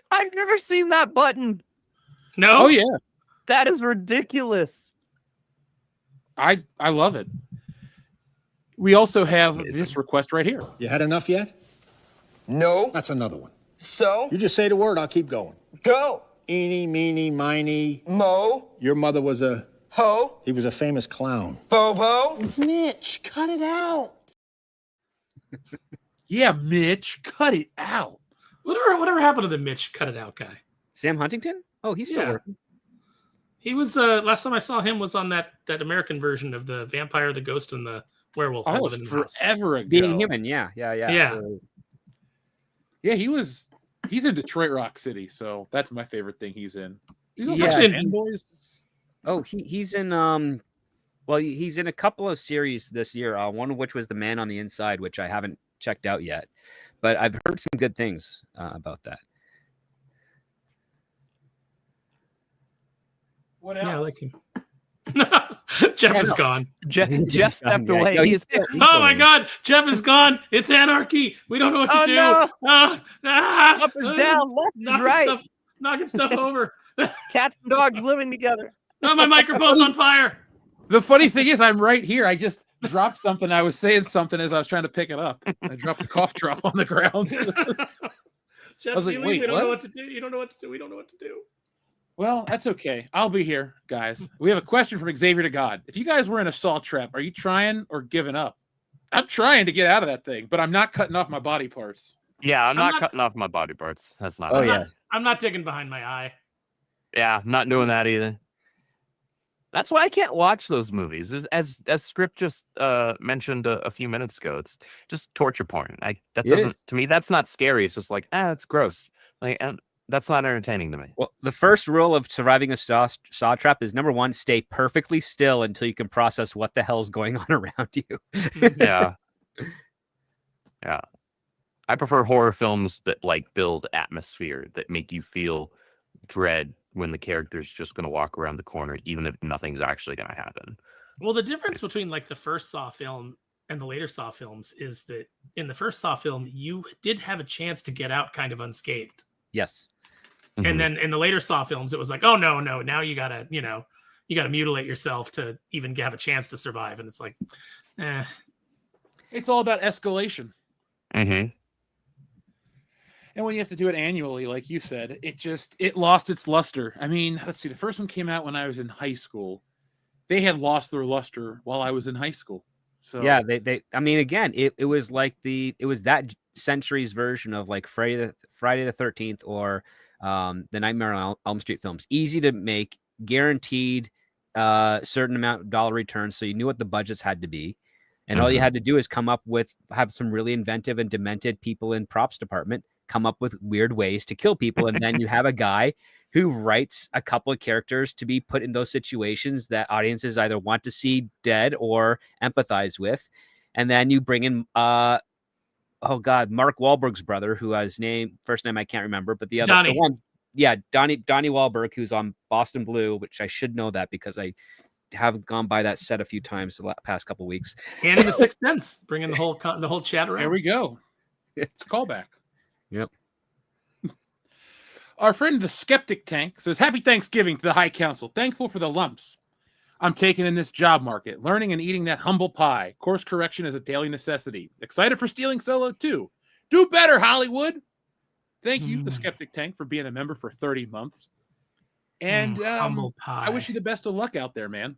I've never seen that button. No? Oh, yeah. That is ridiculous. I love it. We also have this request right here. You had enough yet? No. That's another one. So? You just say the word, I'll keep going. Go. Eeny, meeny, miny. Mo. Your mother was a... Ho. He was a famous clown. Bobo. Mitch, cut it out. Yeah, Mitch, cut it out. Whatever happened to the Mitch cut it out guy? Sam Huntington? Oh, he's still working. He was, last time I saw him was on that American version of the Vampire, the Ghost, and the Werewolf. Oh, Living in the House. forever ago. Being Human, yeah. Yeah. Yeah, he's in Detroit Rock City, so that's my favorite thing he's in. He's also Yeah. in Fanboys. Oh, he's in well, he's in a couple of series this year. One of which was The Man on the Inside, which I haven't checked out yet, but I've heard some good things about that. What else? Yeah, I like him. Jeff is gone. Jeff stepped away. No, He's Oh my God, Jeff is gone. It's anarchy. We don't know what to do. no. Up is down, left is knocking right. Knocking stuff over. Cats and dogs living together. Oh, my microphone's on fire. The funny thing is, I'm right here. I just dropped something. I was saying something as I was trying to pick it up. I dropped a cough drop on the ground. Jeff, was like, you wait, we don't what? know what to do. You don't know what to do. We don't know what to do. Well, that's okay. I'll be here, guys. We have a question from Xavier to God. If you guys were in a saw trap, are you trying or giving up? I'm trying to get out of that thing, but I'm not cutting off my body parts. Yeah, I'm not not- cutting off my body parts. That's not. Oh, it. yeah. I'm not digging behind my eye. Yeah, I'm not doing that either. That's why I can't watch those movies. As Script just mentioned a few minutes ago, it's just torture porn. To me, that's not scary. It's just like, it's gross. Like, and that's not entertaining to me. Well, the first rule of surviving a saw trap is number one, stay perfectly still until you can process what the hell's going on around you. Yeah. Yeah. I prefer horror films that like build atmosphere, that make you feel dread when the character's just going to walk around the corner, even if nothing's actually going to happen. Well, the difference between like the first Saw film and the later Saw films is that in the first Saw film, you did have a chance to get out kind of unscathed. Yes. And then in the later Saw films, it was like, oh no, now you gotta mutilate yourself to even have a chance to survive. And it's like, It's all about escalation. Mm-hmm. And when you have to do it annually, like you said, it lost its luster. I mean, let's see, the first one came out when I was in high school. They had lost their luster while I was in high school. So Yeah, they I mean, again, it was like it was that century's version of like Friday the 13th or the Nightmare on Elm Street films. Easy to make, guaranteed certain amount of dollar returns, so you knew what the budgets had to be. And all you had to do is have some really inventive and demented people in props department come up with weird ways to kill people. And then you have a guy who writes a couple of characters to be put in those situations that audiences either want to see dead or empathize with. And then you bring in, Mark Wahlberg's brother, who has first name I can't remember, but the one, Donnie Wahlberg, who's on Boston Blue, which I should know that because I have gone by that set a few times the past couple of weeks. And in The Sixth Sense, bringing the whole chat around. There we go. It's a callback. Yep. Our friend the Skeptic Tank says, "Happy Thanksgiving to the High Council. Thankful for the lumps I'm taking in this job market. Learning and eating that humble pie. Course correction is a daily necessity. Excited for Stealing Solo 2. Do better, Hollywood." Thank you, the Skeptic Tank, for being a member for 30 months. And humble pie. I wish you the best of luck out there, man.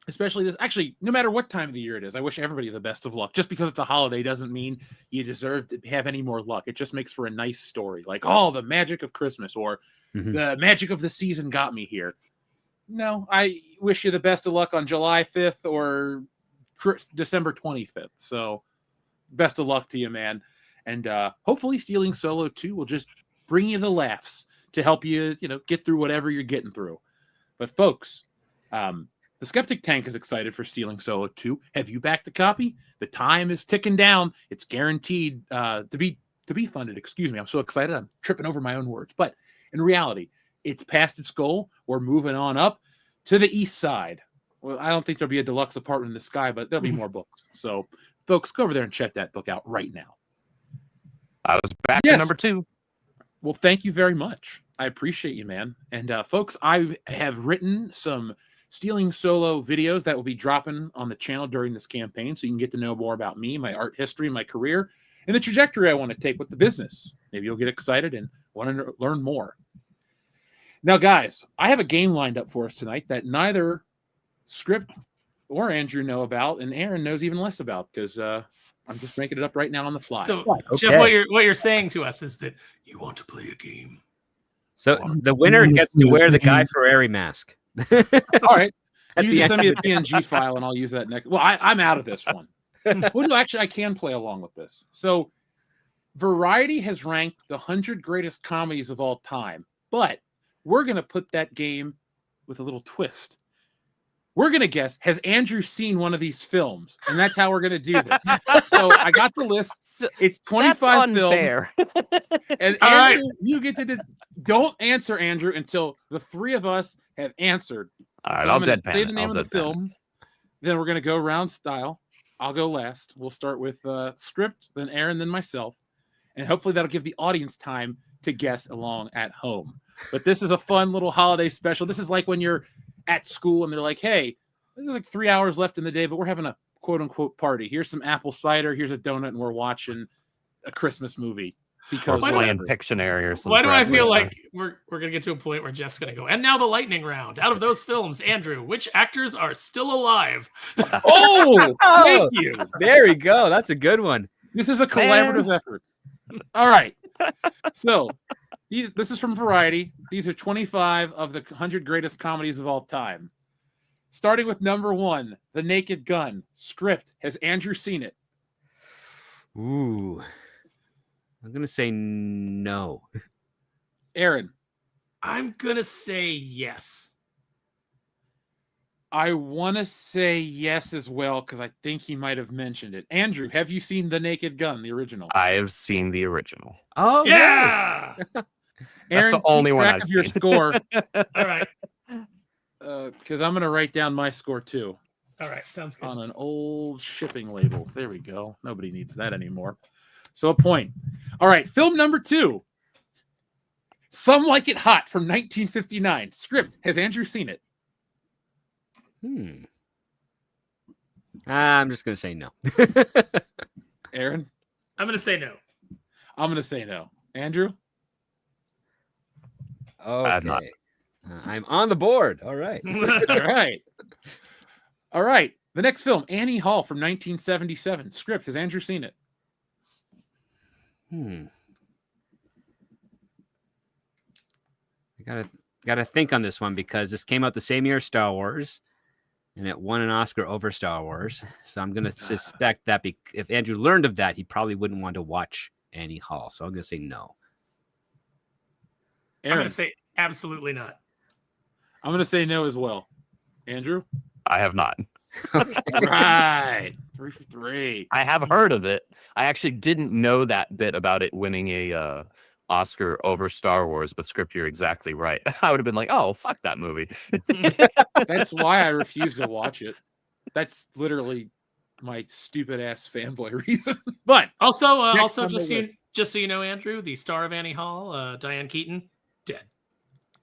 Especially this. Actually, no matter what time of the year it is, I wish everybody the best of luck. Just because it's a holiday doesn't mean you deserve to have any more luck. It just makes for a nice story. Like, oh, the magic of Christmas or the magic of the season got me here. No, I wish you the best of luck on July 5th or December 25th. So best of luck to you, man. And hopefully Stealing Solo 2 will just bring you the laughs to help you, get through whatever you're getting through. But folks, the Skeptic Tank is excited for Stealing Solo 2. Have you backed a copy? The time is ticking down. It's guaranteed to be funded. Excuse me. I'm so excited. I'm tripping over my own words. But in reality, it's past its goal. We're moving on up to the east side. Well, I don't think there'll be a deluxe apartment in the sky, but there'll be more books. So, folks, go over there and check that book out right now. I was back at number 2. Well, thank you very much. I appreciate you, man. And folks, I have written some Stealing Solo videos that will be dropping on the channel during this campaign, so you can get to know more about me, my art history, my career, and the trajectory I want to take with the business. Maybe you'll get excited and want to learn more. Now, guys, I have a game lined up for us tonight that neither Script or Andrew know about, and Aaron knows even less about because I'm just making it up right now on the fly. So, Jeff, what you're saying to us is that you want to play a game. So the winner gets to wear the Guy Fieri mask. All right. You just send me a PNG file and I'll use that next. Well, I'm out of this one. Well, no, actually, I can play along with this. So Variety has ranked the 100 greatest comedies of all time, but we're going to put that game with a little twist. We're going to guess, has Andrew seen one of these films? And that's how we're going to do this. So I got the list. It's 25 films. And Andrew, you get to don't answer, Andrew, until the three of us have answered. All right, so I'll I'm gonna deadpan say the name of the film. Then we're going to go round style. I'll go last. We'll start with Script, then Aaron, then myself. And hopefully that'll give the audience time to guess along at home. But this is a fun little holiday special. This is like when you're at school and they're like, hey, there's like 3 hours left in the day, but we're having a quote unquote party. Here's some apple cider. Here's a donut. And we're watching a Christmas movie. Because we're playing Pictionary or something. Why do I feel like we're going to get to a point where Jeff's going to go, and now the lightning round. Out of those films, Andrew, which actors are still alive? Oh, thank you. There we go. That's a good one. This is a collaborative effort. All right. So this is from Variety. These are 25 of the 100 greatest comedies of all time. Starting with number 1, The Naked Gun. Script. Has Andrew seen it? Ooh. I'm going to say no. Aaron. I'm going to say yes. I want to say yes as well because I think he might have mentioned it. Andrew, have you seen The Naked Gun, the original? I have seen the original. Oh, yeah. Aaron, that's the only one I've seen. Your score. All right. Because I'm going to write down my score too. All right. Sounds good. On an old shipping label. There we go. Nobody needs that anymore. So a point. All right. Film number 2. Some Like It Hot from 1959. Script. Has Andrew seen it? I'm just going to say no. Aaron? I'm going to say no. I'm going to say no. Andrew? Okay. I'm on the board. All right. All right. All right. The next film, Annie Hall from 1977. Script. Has Andrew seen it? I gotta think on this one because this came out the same year as Star Wars, and it won an Oscar over Star Wars. So I'm gonna suspect that if Andrew learned of that, he probably wouldn't want to watch Annie Hall. So I'm going to say no. I'm Aaron, going to say absolutely not. I'm going to say no as well. Andrew? I have not. Right. 3 for 3. I have heard of it. I actually didn't know that bit about it winning a Oscar over Star Wars, but Script, you're exactly right. I would have been like, oh, fuck that movie. That's why I refuse to watch it. That's literally my stupid ass fanboy reason. But Also, next on just the so you know, Andrew, the star of Annie Hall, Diane Keaton, dead.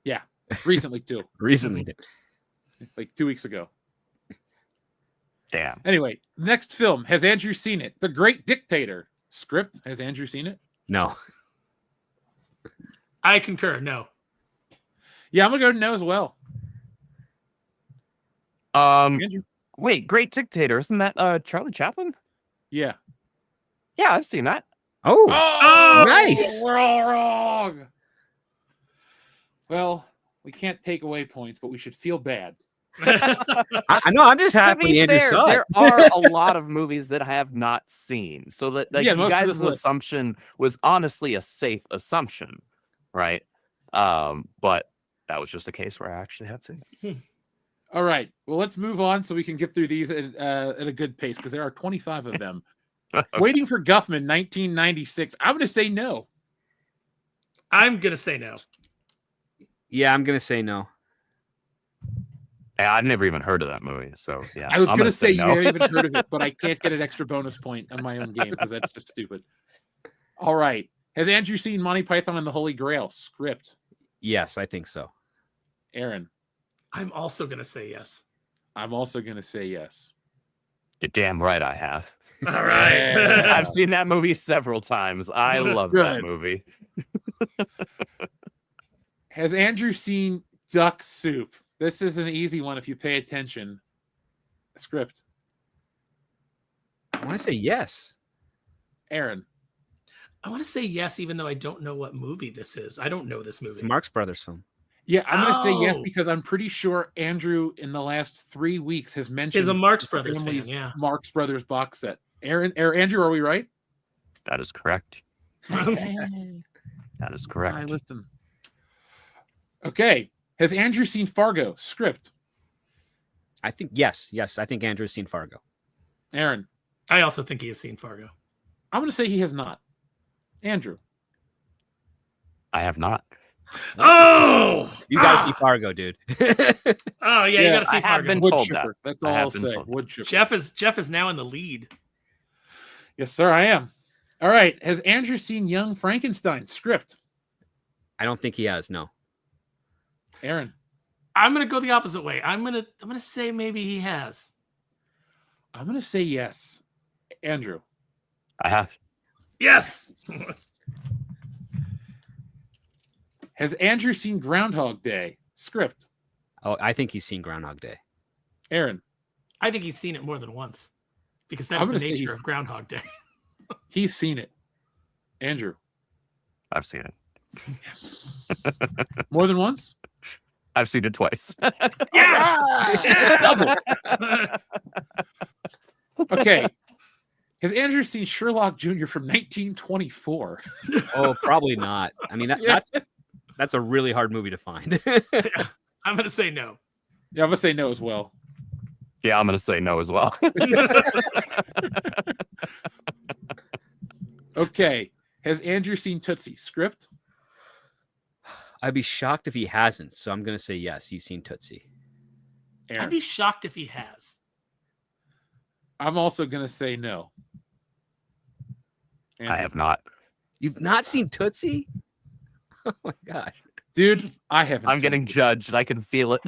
yeah, recently too. Recently did. Like 2 weeks ago. Damn. Anyway, next film. Has Andrew seen it? The Great Dictator. Script. Has Andrew seen it? No. I concur. No. Yeah, I'm gonna go no as well. Andrew? Wait, Great Dictator, isn't that Charlie Chaplin? Yeah. Yeah, I've seen that. Oh, Oh, nice. We're all wrong. Well, we can't take away points, but we should feel bad. I know. I'm just To happy be Andrew fair, saw there it. are a lot of movies that I have not seen, so that Yeah, you most of guys' this list. assumption was honestly a safe assumption, right? But that was just a case where I actually had seen it. All right. Well, let's move on so we can get through these at a good pace because there are 25 of them. Waiting for Guffman, 1996. I'm going to say no. I'm going to say no. Yeah, I'm going to say no. Hey, I've never even heard of that movie, so yeah. I was I'm going to say you no. haven't even heard of it, but I can't get an extra bonus point on my own game because that's just stupid. All right. Has Andrew seen Monty Python and the Holy Grail? Script. Yes, I think so. Aaron. I'm also going to say yes. I'm also going to say yes. You're damn right I have. All right. Yeah. I've seen that movie several times. I love Good. that movie. Has Andrew seen Duck Soup? This is an easy one if you pay attention. Script. I want to say yes. Aaron. I want to say yes, even though I don't know what movie this is. I don't know this It's movie. a Marx Brothers film. Yeah, I'm going to say yes Oh. because I'm pretty sure Andrew in the last 3 weeks has mentioned Is a Marx the Brothers fan, family's yeah. Marx Brothers box set. Andrew, are we right? That is correct. Hey, That is I correct. listen. Okay. Has Andrew seen Fargo? Script. I think yes. I think Andrew's seen Fargo. Aaron. I also think he has seen Fargo. I'm going to say he has not. Andrew. I have not. Oh! You got to see Fargo, dude. Oh, yeah, you Yeah, got to see I have Fargo. been Wood told chipper. that. That's I all have I'll been say. told. Wood chipper. Jeff is now in the lead. Yes, sir, I am. All right. Has Andrew seen Young Frankenstein? Script. I don't think he has. No. Aaron. I'm gonna go the opposite way. I'm gonna say maybe he has. I'm going to say yes. Andrew. I have. Yes. Has Andrew seen Groundhog Day? Script. Oh, I think he's seen Groundhog Day. Aaron. I think he's seen it more than once because that's I'm the gonna say nature he's- of Groundhog Day. He's seen it. Andrew. I've seen it. Yes. More than once? I've seen it twice. Yes. Double. Okay. Has Andrew seen Sherlock Jr. from 1924? Oh, probably not. I mean, that's a really hard movie to find. I'm gonna say no. Yeah, I'm going to say no as well. Yeah, I'm going to say no as well. Okay. Has Andrew seen Tootsie? Script? I'd be shocked if he hasn't. So I'm going to say yes. He's seen Tootsie. Aaron. I'd be shocked if he has. I'm also going to say no. I Andrew. have not. You've not seen Tootsie? Oh my gosh. Dude, I haven't I'm seen getting it. judged. I can feel it.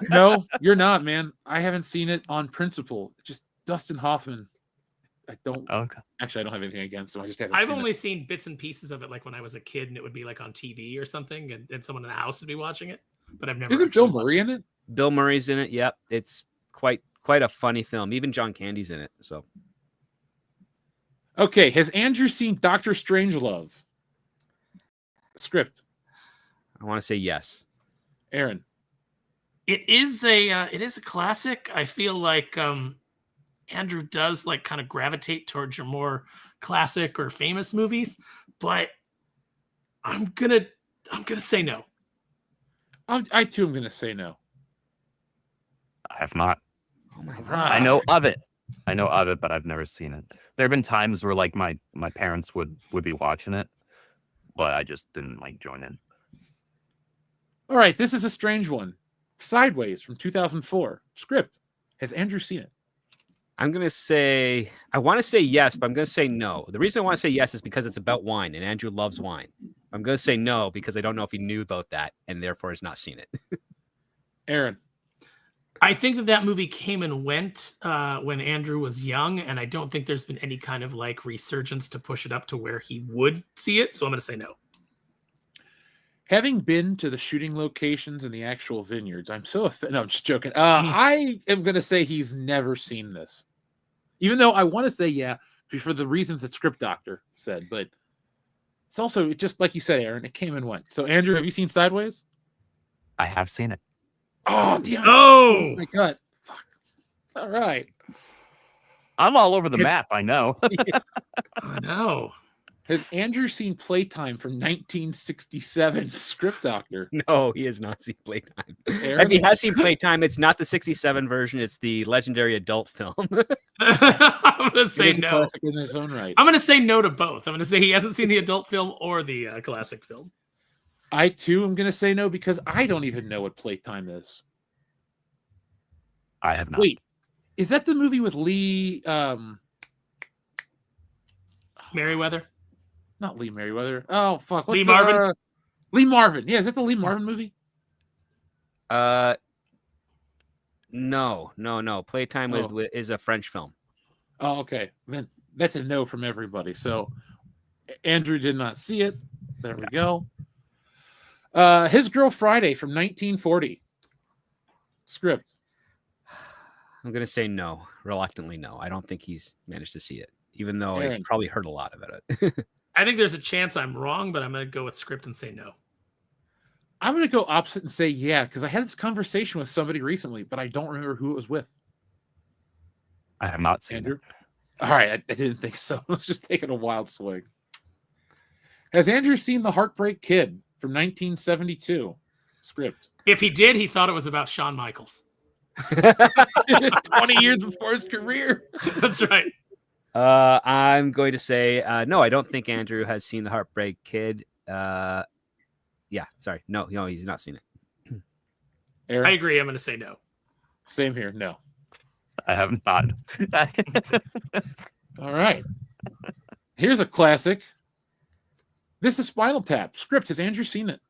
No, you're not, man. I haven't seen it on principle. Just Dustin Hoffman. I don't Okay. actually I don't have anything against him. I just haven't I've seen only it. seen bits and pieces of it, like when I was a kid, and it would be like on TV or something, and someone in the house would be watching it. But I've never. Isn't Bill actually watched Murray in it? Bill Murray's in it. Yep. It's quite a funny film. Even John Candy's in it. So Okay, has Andrew seen Doctor Strangelove? Script. I want to say yes. Aaron. It is a classic. I feel like Andrew does like kind of gravitate towards your more classic or famous movies, but I'm gonna say no. I too am gonna say no. I have not. Oh my I know of it. I know of it, but I've never seen it. There have been times where like my parents would be watching it, but I just didn't like join in. All right, this is a strange one. Sideways from 2004. Script. Has Andrew seen it? I'm going to say, I want to say yes, but I'm going to say no. The reason I want to say yes is because it's about wine, and Andrew loves wine. I'm going to say no because I don't know if he knew about that and therefore has not seen it. Aaron. I think that movie came and went when Andrew was young, and I don't think there's been any kind of like resurgence to push it up to where he would see it. So I'm going to say no. Having been to the shooting locations and the actual vineyards, I'm so no, I'm just joking. I am going to say he's never seen this, even though I want to say yeah for the reasons that Script Doctor said, but it's also just like you said, Aaron. It came and went. So Andrew, have you seen Sideways? I have seen it. Oh, damn. Oh my God. Fuck. All right. I'm all over the map. I know. I know. Has Andrew seen Playtime from 1967? Script Doctor. No, he has not seen Playtime. Aaron? If he has seen Playtime, it's not the 67 version. It's the legendary adult film. I'm going to say It is a no. classic in its own right. I'm going to say no to both. I'm going to say he hasn't seen the adult film or the classic film. I, too, am going to say no because I don't even know what Playtime is. I have not. Wait, is that the movie with Lee... Merriweather? Not Lee Merriweather. Oh, fuck. Lee Marvin? Lee Marvin. Yeah, is that the Lee Marvin movie? No. Playtime is a French film. Oh, okay. Then that's a no from everybody. So Andrew did not see it. There we go. His Girl Friday from 1940. Script. I'm going to say no. Reluctantly, no. I don't think he's managed to see it, even though he's Aaron. probably heard a lot about it. I think there's a chance I'm wrong, but I'm going to go with Script and say no. I'm going to go opposite and say yeah, because I had this conversation with somebody recently, but I don't remember who it was with. I have not seen Andrew? it. All right, I didn't think so. Let's just take it a wild swing. Has Andrew seen The Heartbreak Kid from 1972? Script. If he did, he thought it was about Shawn Michaels. 20 years before his career. That's right. I'm going to say no. I don't think Andrew has seen The Heartbreak Kid. Yeah, sorry. No, he's not seen it. Aaron? I agree. I'm going to say no. Same here. No. I have not. All right. Here's a classic. This is Spinal Tap. Script. Has Andrew seen it?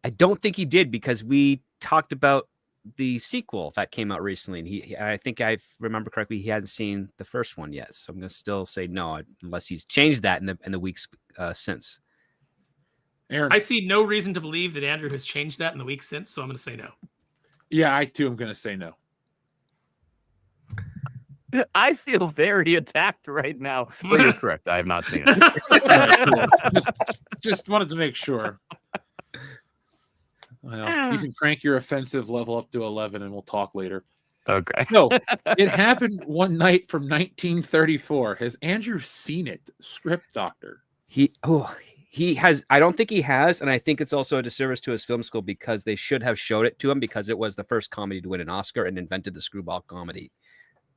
I don't think he did because we talked about the sequel that came out recently, and I think I remember correctly, he hadn't seen the first one yet. So I'm going to still say no, unless he's changed that in the weeks since. Aaron? I see no reason to believe that Andrew has changed that in the week since, so I'm going to say no. Yeah, I too am going to say no. I feel very attacked right now. But you're correct. I have not seen it. Right, cool. Just wanted to make sure. Well, you can crank your offensive level up to 11 and we'll talk later. Okay. No, it happened one night from 1934. Has Andrew seen it? Script Doctor. He has. I don't think he has, and I think it's also a disservice to his film school because they should have showed it to him because it was the first comedy to win an Oscar and invented the screwball comedy.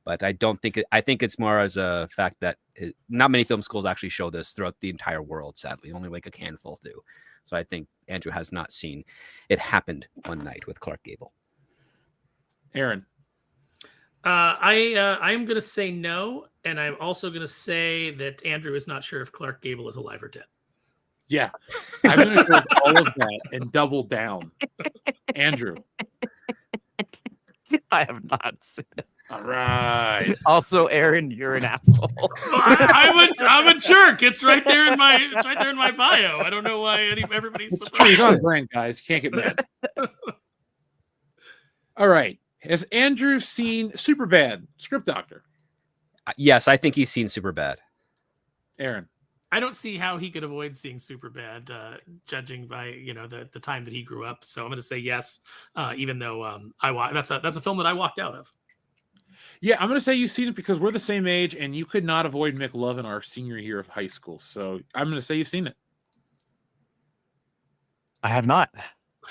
But I don't think I think it's more as a fact that not many film schools actually show this throughout the entire world. Sadly, only like a handful do. So I think Andrew has not seen It Happened One Night with Clark Gable. Aaron. I'm going to say no, and I'm also going to say that Andrew is not sure if Clark Gable is alive or dead. Yeah, I'm going to go with all of that and double down. Andrew. I have not seen it. All right. Also, Aaron, you're an asshole. I'm a jerk. It's right there in my bio. I don't know why everybody's It's true. He's on brand, guys. Can't get mad. All right. Has Andrew seen Superbad? Script Doctor. Yes, I think he's seen Superbad. Aaron. I don't see how he could avoid seeing Superbad, judging by the time that he grew up. So I'm going to say yes, even though that's a film that I walked out of. Yeah, I'm going to say you've seen it because we're the same age, and you could not avoid McLovin our senior year of high school. So I'm going to say you've seen it. I have not.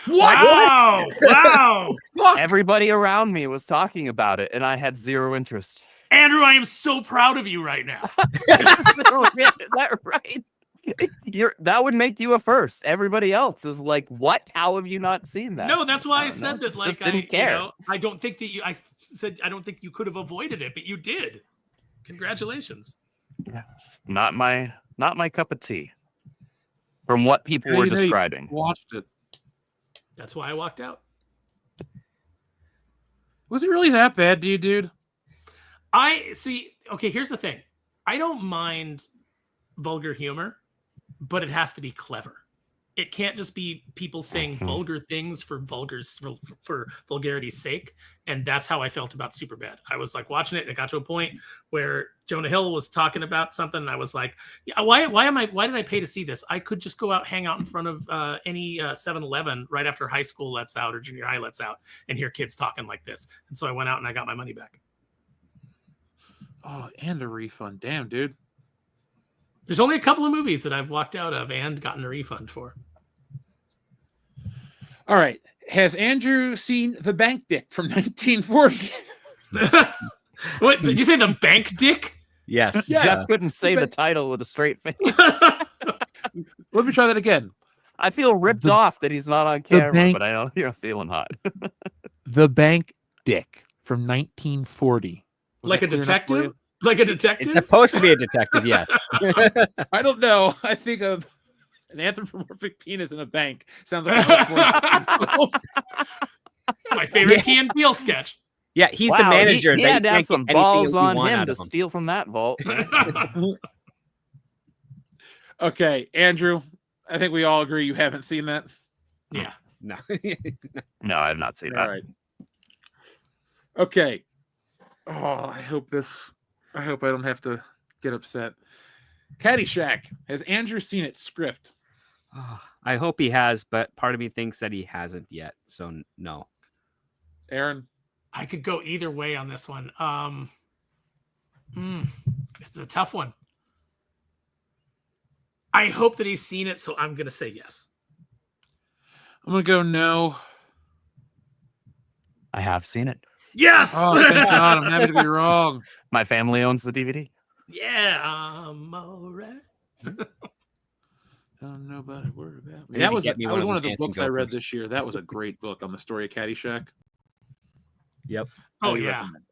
What? Wow! Wow! Everybody around me was talking about it, and I had zero interest. Andrew, I am so proud of you right now. Is that right? That would make you a first. Everybody else is like, "What? How have you not seen that?" No, that's why I don't said know. that. Like, Just didn't care. I don't think that you. I said I don't think you could have avoided it, but you did. Congratulations. Yeah, not my cup of tea. From what people were describing. Watched it. That's why I walked out. Was it really that bad to you, dude? I see. Okay, here's the thing. I don't mind vulgar humor, but it has to be clever. It can't just be people saying vulgar things for vulgarity's sake. And that's how I felt about Superbad. I was like watching it, and it got to a point where Jonah Hill was talking about something, and I was like, yeah, why did I pay to see this? I could just go out, hang out in front of any 7-Eleven right after high school lets out or junior high lets out and hear kids talking like this. And so I went out and I got my money back. Oh, and a refund. Damn, dude. There's only a couple of movies that I've walked out of and gotten a refund for. All right. Has Andrew seen The Bank Dick from 1940? What did you say? The Bank Dick? Yes. Yeah. Jeff couldn't say the title with a straight face. Let me try that again. I feel ripped off that he's not on camera, but I know you're feeling hot. The Bank Dick from 1940. Was Like a that clear enough for detective? you? Like a detective? It's supposed to be a detective, yes. I don't know. I think of an anthropomorphic penis in a bank. Sounds like a much more It's my favorite Key and Peele sketch. Yeah, he's the manager. He that had to you have can't some get anything balls you on want him out to of him. steal from that vault. Okay, Andrew, I think we all agree you haven't seen that. Yeah. No. No, I have not seen All that. right. Okay. Oh, I hope I don't have to get upset. Caddyshack. Has Andrew seen it? Script. I hope he has, but part of me thinks that he hasn't yet. So no. Aaron. I could go either way on this one. It's a tough one. I hope that he's seen it, so I'm going to say yes. I'm going to go no. I have seen it. Yes! Oh, thank God. I'm happy to be wrong. My family owns the DVD. Yeah, I'm all right. Don't know about it. Word about me. Maybe That was get me one one of of the those books dancing I read gophers. this year. That was a great book on the story of Caddyshack. Yep. Oh, Highly yeah. recommend.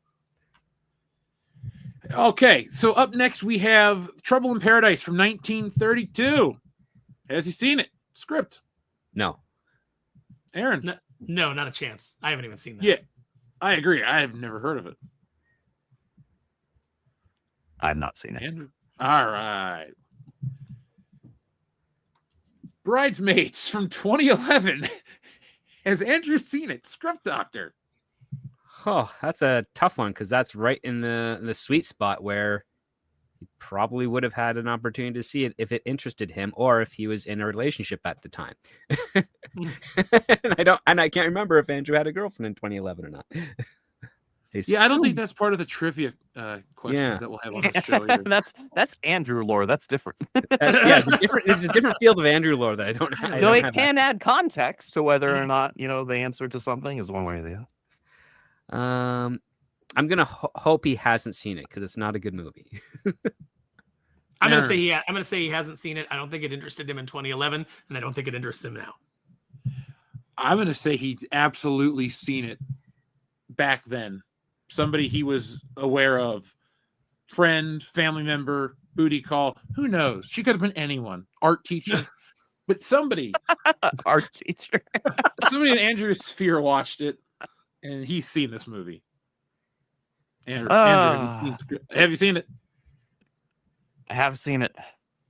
Okay, so up next we have Trouble in Paradise from 1932. Has he seen it? Script. No. Aaron. No, not a chance. I haven't even seen that. Yeah, I agree. I have never heard of it. I've not seen it. Andrew. All right. Bridesmaids from 2011. Has Andrew seen it? Script Doctor. Oh, that's a tough one because that's right in the sweet spot where he probably would have had an opportunity to see it if it interested him or if he was in a relationship at the time. and I can't remember if Andrew had a girlfriend in 2011 or not. Yeah, I don't think that's part of the trivia questions that we'll have on this show. Either. That's Andrew lore. That's different. It's a different field of Andrew lore that I don't have. No, it can add context to whether or not the answer to something is one way or the other. I'm gonna hope he hasn't seen it because it's not a good movie. I'm gonna say he hasn't seen it. I don't think it interested him in 2011, and I don't think it interests him now. I'm gonna say he's absolutely seen it back then. Somebody he was aware of, friend, family member, booty call. Who knows? She could have been anyone. Art teacher, but somebody. Art teacher. Somebody in Andrew's sphere watched it. And he's seen this movie. Andrew, have you seen it? I have seen it.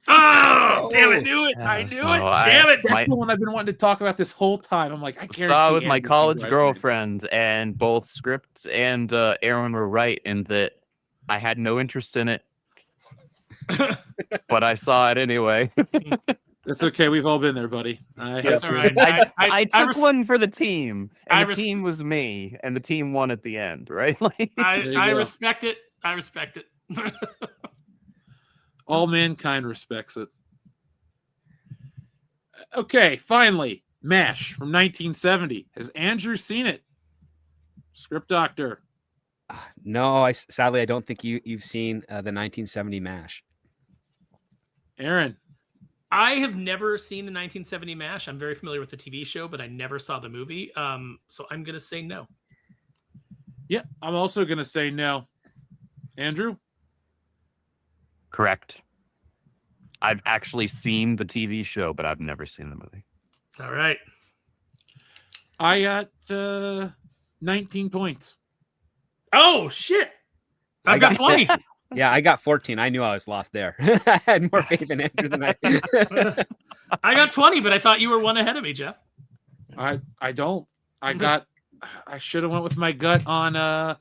Oh, damn it! I knew it. I knew it. Damn it! That's the one I've been wanting to talk about this whole time. I'm like, I guarantee. Saw it with my Andrew's college right. girlfriend, and both Script and Aaron were right in that I had no interest in it, but I saw it anyway. That's okay. We've all been there, buddy. That's all right. I took res- one for the team, I and the res- team was me, and the team won at the end, right? Like, There you I go. respect it. I respect it. All mankind respects it. Okay, finally, MASH from 1970. Has Andrew seen it? Script doctor. No, sadly I don't think you've seen the 1970 MASH. Aaron. I have never seen the 1970 MASH. I'm very familiar with the TV show, but I never saw the movie. So I'm going to say no. Yeah, I'm also going to say no. Andrew? correct. I've actually seen the TV show, but I've never seen the movie. All right. I got 19 points. Oh, shit. I've got 20. Yeah, I got 14. I knew I was lost there. I had more faith in Andrew than I. I got 20, but I thought you were one ahead of me, Jeff. I don't. I should have went with my gut on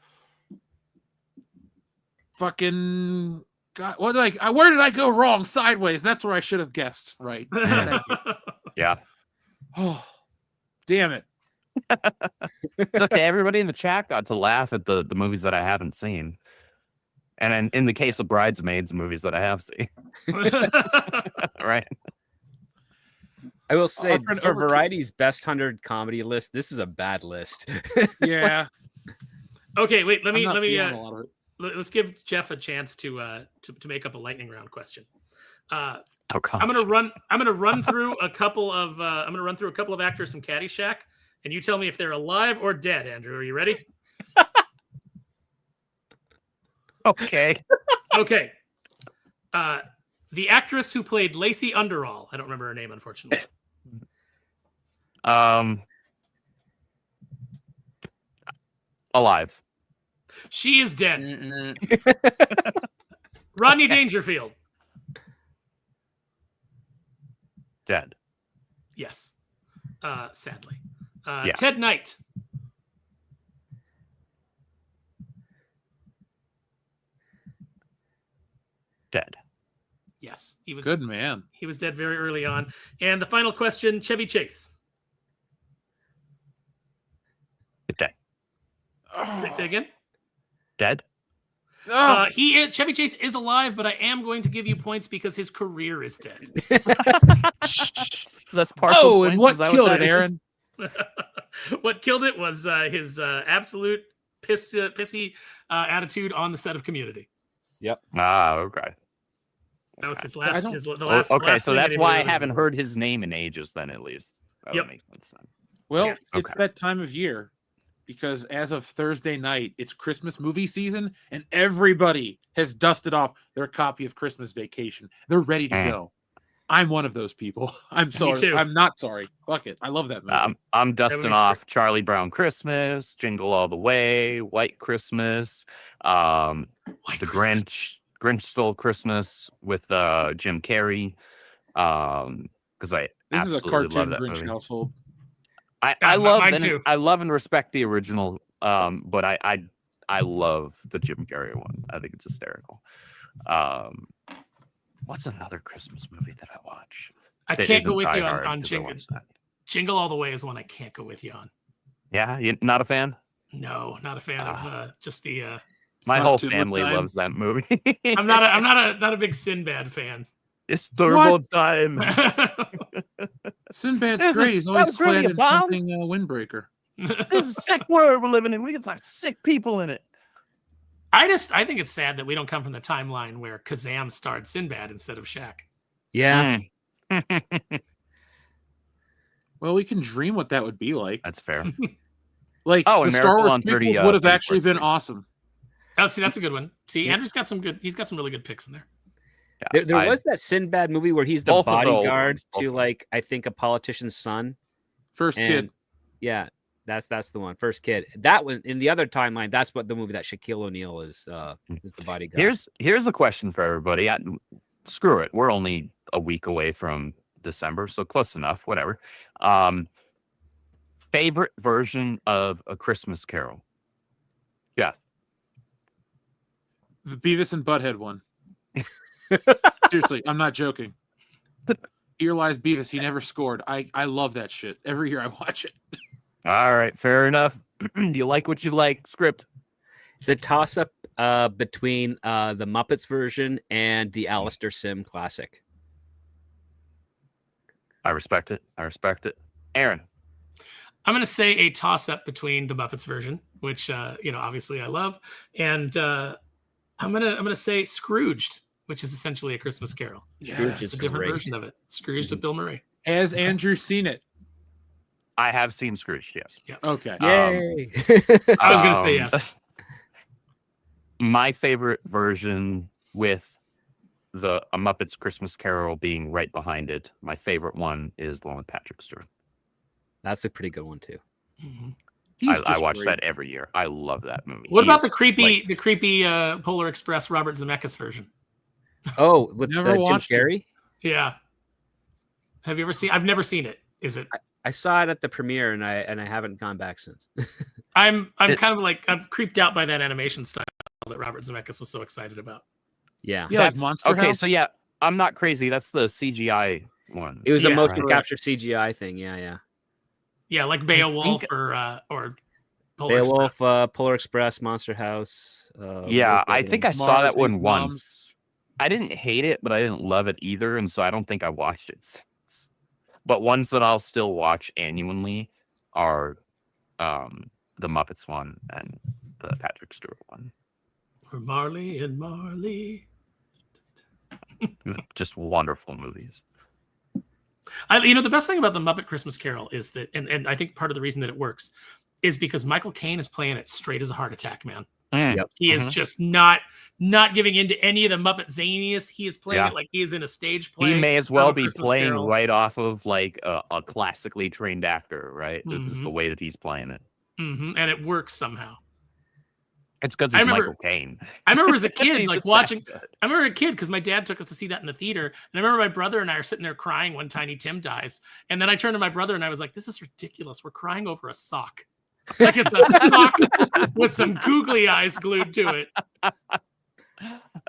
fucking God. What did where did I go wrong? Sideways. That's where I should have guessed. Right. Thank you. Yeah. Oh, damn it. It's okay. Everybody in the chat got to laugh at the movies that I haven't seen. And in the case of Bridesmaids, the movies that I have seen. Right. I will say, for an for overkill. Variety's best 100 comedy list, this is a bad list. Yeah. Okay, wait. I'm not feeling a lot of it. Let's give Jeff a chance to make up a lightning round question. Oh, gosh. I'm gonna run through a couple of actors from Caddyshack, and you tell me if they're alive or dead. Andrew, are you ready? Okay. Okay. The actress who played Lacey Underall. I don't remember her name, unfortunately. Alive. She is dead. Rodney Dangerfield. Dead. Yes. Sadly. Yeah. Ted Knight. Dead. Yes. He was Good man. He was dead very early on. And the final question, Chevy Chase. Dead. Say again? Dead. Chevy Chase is alive, but I am going to give you points because his career is dead. That's partial. Oh, and points? what Is that killed that it, is? Aaron? What killed it was his absolute pissy attitude on the set of Community. Yep. Ah, okay. That was his I last. don't- His, the last Okay, last so thing that's that he why I really haven't did. heard his name in ages. Then at least that Yep. would make sense. Well, Yes. it's Okay. that time of year because as of Thursday night, it's Christmas movie season, and everybody has dusted off their copy of Christmas Vacation. They're ready to go. I'm one of those people. I'm sorry. too. I'm not sorry. Fuck it. I love that movie. I'm dusting movie's off Charlie Brown Christmas, Jingle All the Way, White Christmas, the Grinch Stole Christmas with Jim Carrey. Because I This is a absolutely love cartoon that Grinch movie. household. I love mine too. I love and respect the original, but I love the Jim Carrey one. I think it's hysterical. What's another Christmas movie that I watch? I that can't go isn't with Die you Hard, on 'cause I Jingle. watched that. Jingle All the Way is one I can't go with you on. Yeah, you not a fan? No, not a fan of just the. My not whole too much family time. loves that movie. I'm not a big Sinbad fan. It's turbo time. Sinbad's great. He's always was really clad a in bomb? something windbreaker. This is a sick world we're living in. We got like sick people in it. I think it's sad that we don't come from the timeline where Kazam starred Sinbad instead of Shaq. Yeah. Well, we can dream what that would be like. That's fair. Like Oh, the and Star Miracle Wars on 30, prequels would have 34th actually been Street. awesome. Oh, see, that's a good one. See, Yeah. Andrew's got some good. He's got some really good picks in there. There was that Sinbad movie where he's the Both of the old bodyguard ones, both to of them. like I think a politician's son. First And kid. yeah, that's the one. First kid. That one in the other timeline. That's what the movie that Shaquille O'Neal is the bodyguard. Here's a question for everybody. Screw it. We're only a week away from December, so close enough. Whatever. Favorite version of A Christmas Carol? Yeah. The Beavis and Butthead one. Seriously, I'm not joking. Here Lies Beavis. He never scored. I love that shit. Every year I watch it. All right, fair enough. Do you like what you like? Script. It's a toss-up between the Muppets version and the Alistair Sim classic. I respect it. Aaron. I'm going to say a toss-up between the Muppets version, which obviously I love, and I'm gonna say Scrooged, which is essentially a Christmas Carol. Scrooge It's is a different great. version of it. Scrooged with Bill Murray. Has Andrew seen it? I have seen Scrooge, yes. Okay. Yay! I was going to say yes. My favorite version with a Muppets Christmas Carol being right behind it. My favorite one is the one with Patrick Stewart. That's a pretty good one too. Mm-hmm. I watch that every year. I love that movie. What about the creepy Polar Express Robert Zemeckis version? Oh, with Never Jim watched it. Carrey? Yeah. Have you ever seen? I've never seen it. Is it? I saw it at the premiere, and I haven't gone back since. I'm kind of like I'm creeped out by that animation style that Robert Zemeckis was so excited about. Yeah. Yeah, like Monster okay. House? So yeah, I'm not crazy. That's the CGI one. It was a Yeah, motion right. capture CGI thing. Yeah. Yeah, like Beowulf think- or Polar Express. Beowulf, Polar Express, Monster House. Yeah, what I was think the I saw that Mars one Needs once. Moms. I didn't hate it, but I didn't love it either, and so I don't think I watched it since. But ones that I'll still watch annually are the Muppets one and the Patrick Stewart one. Or Marley and Marley. Just wonderful movies. The best thing about the Muppet Christmas Carol is that, and I think part of the reason that it works is because Michael Caine is playing it straight as a heart attack, man. Yep. He is just not giving in to any of the Muppet zaniness. He is playing it like he is in a stage play. He may as well of a be Christmas playing Carol. right off of like a classically trained actor, right? It's Mhm. the way that he's playing it. And it works somehow. It's because I he's remember- Michael Caine. I remember as a kid, He's like just that watching. good. I remember a kid because my dad took us to see that in the theater, and I remember my brother and I are sitting there crying when Tiny Tim dies, and then I turned to my brother and I was like, "This is ridiculous. We're crying over a sock, like it's a sock with some googly eyes glued to it."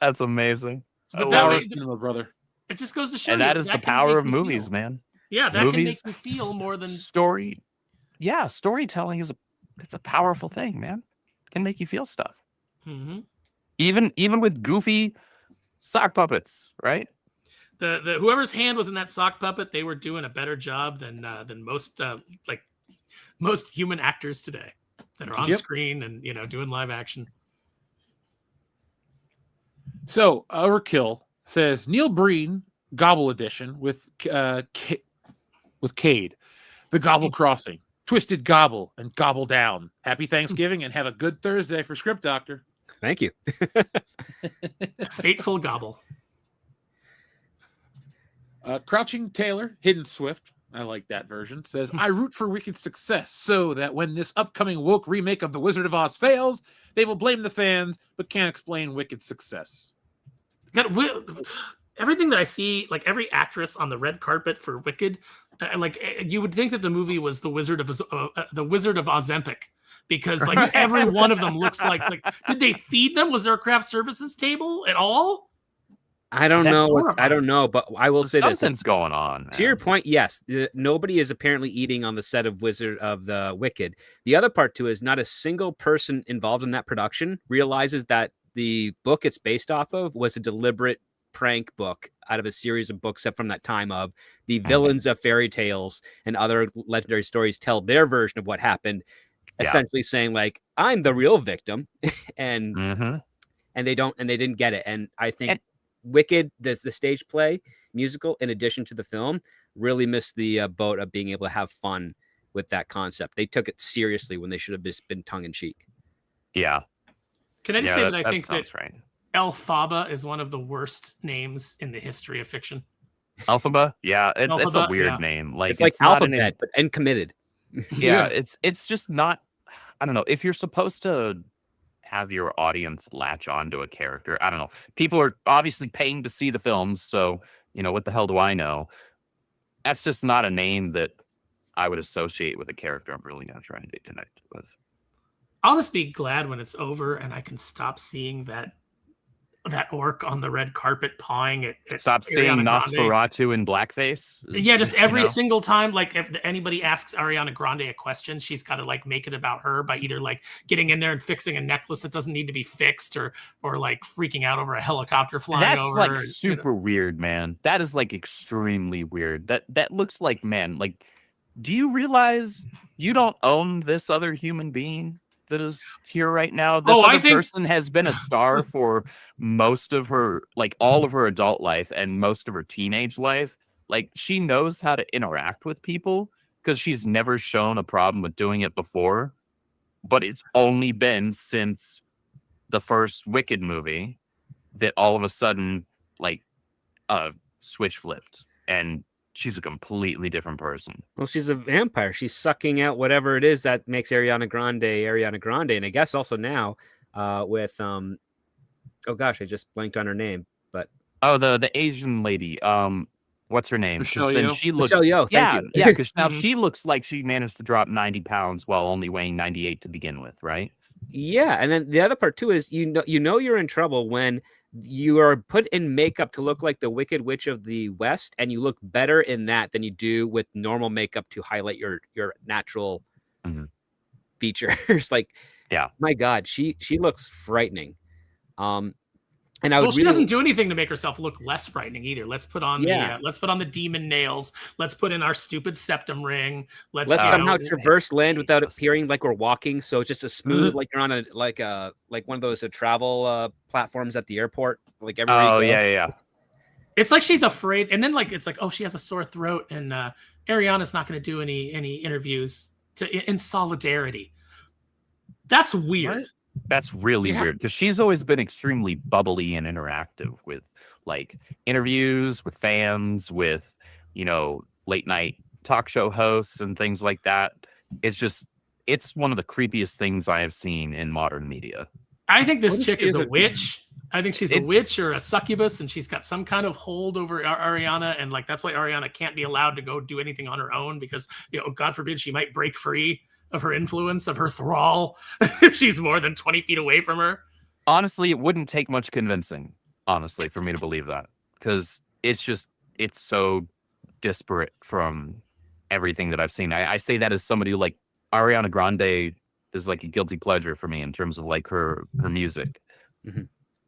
That's amazing. But The that power makes- of cinema, brother. It just goes to show And you that is the can power make of you movies, feel. man. Yeah, that Movies, can make you feel more than story. Yeah, storytelling it's a powerful thing, man. It can make you feel stuff. Mhm. Even with goofy sock puppets, right? the whoever's hand was in that sock puppet. They were doing a better job than most human actors today that are on Yep. screen and doing live action. So Overkill says Neil Breen Gobble Edition with Cade, the Gobble Crossing, Twisted Gobble, and Gobble Down. Happy Thanksgiving and have a good Thursday for Script Doctor. Thank you. Fateful Gobble. Crouching Taylor, Hidden Swift, I like that version, says, I root for Wicked success so that when this upcoming woke remake of The Wizard of Oz fails, they will blame the fans, but can't explain Wicked's success. Everything that I see, like every actress on the red carpet for Wicked, you would think that the movie was the Wizard of Ozempic, because like every one of them looks like did they feed them? Was there a craft services table at all? I don't That's know. I don't know, but I will say this. Something's going on. To your point, yes, nobody is apparently eating on the set of Wizard of the Wicked. The other part too is not a single person involved in that production realizes that the book it's based off of was a deliberate prank book out of a series of books that from that time of the villains of fairy tales and other legendary stories tell their version of what happened, essentially saying like, I'm the real victim. and they didn't get it. And I think Wicked, the stage play musical, in addition to the film, really missed the boat of being able to have fun with that concept. They took it seriously when they should have just been tongue in cheek. Yeah. Can I just say that I think that right. Elphaba is one of the worst names in the history of fiction. Elphaba? Yeah, it's a Elphaba, weird yeah. name. It's like not alphabet, and committed. Yeah, it's just not. I don't know. If you're supposed to have your audience latch onto a character, I don't know. People are obviously paying to see the films, so what the hell do I know? That's just not a name that I would associate with a character I'm really gonna try and connect with. I'll just be glad when it's over and I can stop seeing that that orc on the red carpet pawing at Stop seeing Ariana Grande. Nosferatu in blackface. Yeah, just every single time, like if anybody asks Ariana Grande a question, she's got to like make it about her by either like getting in there and fixing a necklace that doesn't need to be fixed, or like freaking out over a helicopter flying That's over. like super weird, man. That is like extremely weird. That looks like, man, like, do you realize you don't own this other human being that is here right now? This other person has been a star for most of her, like all of her adult life and most of her teenage life. Like, she knows how to interact with people because she's never shown a problem with doing it before. But it's only been since the first Wicked movie that all of a sudden, like, switch flipped and she's a completely different person. Well, she's a vampire. She's sucking out whatever it is that makes Ariana Grande. And I guess also now with oh gosh, I just blanked on her name. But the Asian lady, what's her name? Michelle then Yeoh? she looks, Michelle Yeoh, thank you. Yeah, because now she looks like she managed to drop 90 pounds while only weighing 98 to begin with, right? Yeah, and then the other part too is you know you're in trouble when you are put in makeup to look like the Wicked Witch of the West, and you look better in that than you do with normal makeup to highlight your natural features. Like, yeah, my God, she looks frightening. And she doesn't do anything to make herself look less frightening either. Let's put on the demon nails. Let's put in our stupid septum ring. Let's somehow traverse land without appearing like we're walking. So it's just a smooth, like you're on a like one of those travel platforms at the airport. Like everywhere. Yeah. It's like she's afraid, and then like it's like, oh, she has a sore throat, and Ariana's not going to do any interviews in solidarity. That's weird. What? That's really weird because she's always been extremely bubbly and interactive with like interviews with fans, with, you know, late night talk show hosts and things like that. It's one of the creepiest things I have seen in modern media. I think this chick is a witch. I think she's a witch or a succubus, and she's got some kind of hold over Ariana, and like that's why Ariana can't be allowed to go do anything on her own because, you know, God forbid she might break free of her influence, of her thrall, if she's more than 20 feet away from her. Honestly, it wouldn't take much convincing, honestly, for me to believe that. Because it's so disparate from everything that I've seen. I say that as somebody who, like, Ariana Grande is like a guilty pleasure for me in terms of like her music. Mm-hmm.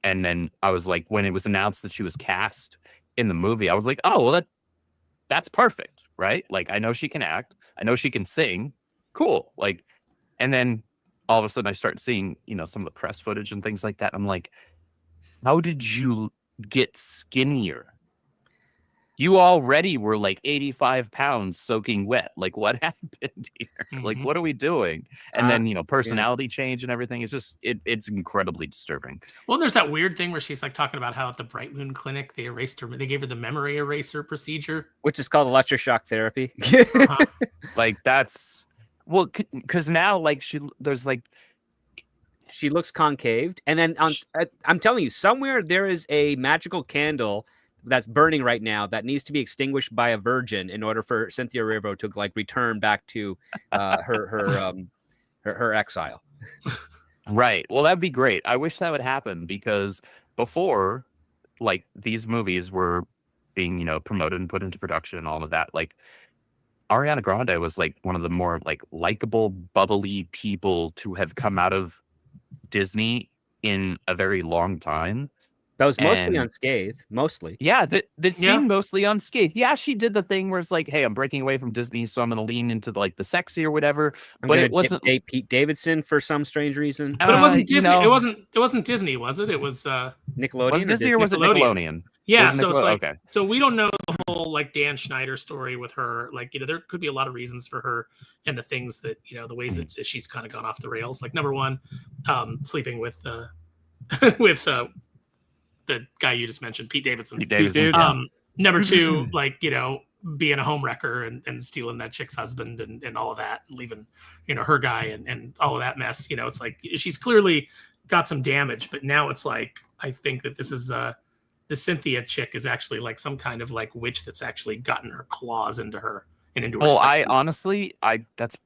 And then I was like, when it was announced that she was cast in the movie, I was like, oh, well, that's perfect, right? Like, I know she can act. I know she can sing. Cool. Like, and then all of a sudden I start seeing, you know, some of the press footage and things like that. I'm like, how did you get skinnier? You already were like 85 pounds soaking wet. Like, what happened here? Mm-hmm. Like, what are we doing? And then, you know, personality change and everything. It's just, it's incredibly disturbing. Well, there's that weird thing where she's like talking about how at the Bright Moon Clinic, they gave her the memory eraser procedure, which is called electroshock therapy. Like, that's, well, because now, like, she looks concaved, and then I'm telling you, somewhere there is a magical candle that's burning right now that needs to be extinguished by a virgin in order for Cynthia Erivo to like return back to her exile. Right. Well, that'd be great. I wish that would happen because before, like, these movies were being, you know, promoted and put into production and all of that, like, Ariana Grande was like one of the more like likable, bubbly people to have come out of Disney in a very long time. That was mostly unscathed. Mostly. Yeah, that seemed mostly unscathed. Yeah, she did the thing where it's like, hey, I'm breaking away from Disney, so I'm going to lean into like the sexy or whatever. But it wasn't date Pete Davidson for some strange reason. But it wasn't Disney. You know, it wasn't Disney, was it? It was Nickelodeon. Was it Disney or was it Nickelodeon? Yeah, so it's like, so we don't know the whole like Dan Schneider story with her. Like, you know, there could be a lot of reasons for her and the things that, you know, the ways that she's kind of gone off the rails. Like, number one, sleeping with the guy you just mentioned, Pete Davidson. Number two, like, you know, being a homewrecker and stealing that chick's husband and all of that, leaving, you know, her guy and all of that mess. You know, it's like she's clearly got some damage, but now it's like, I think that this is the Cynthia chick is actually like some kind of like witch that's actually gotten her claws into her and into her. Well, I honestly, that's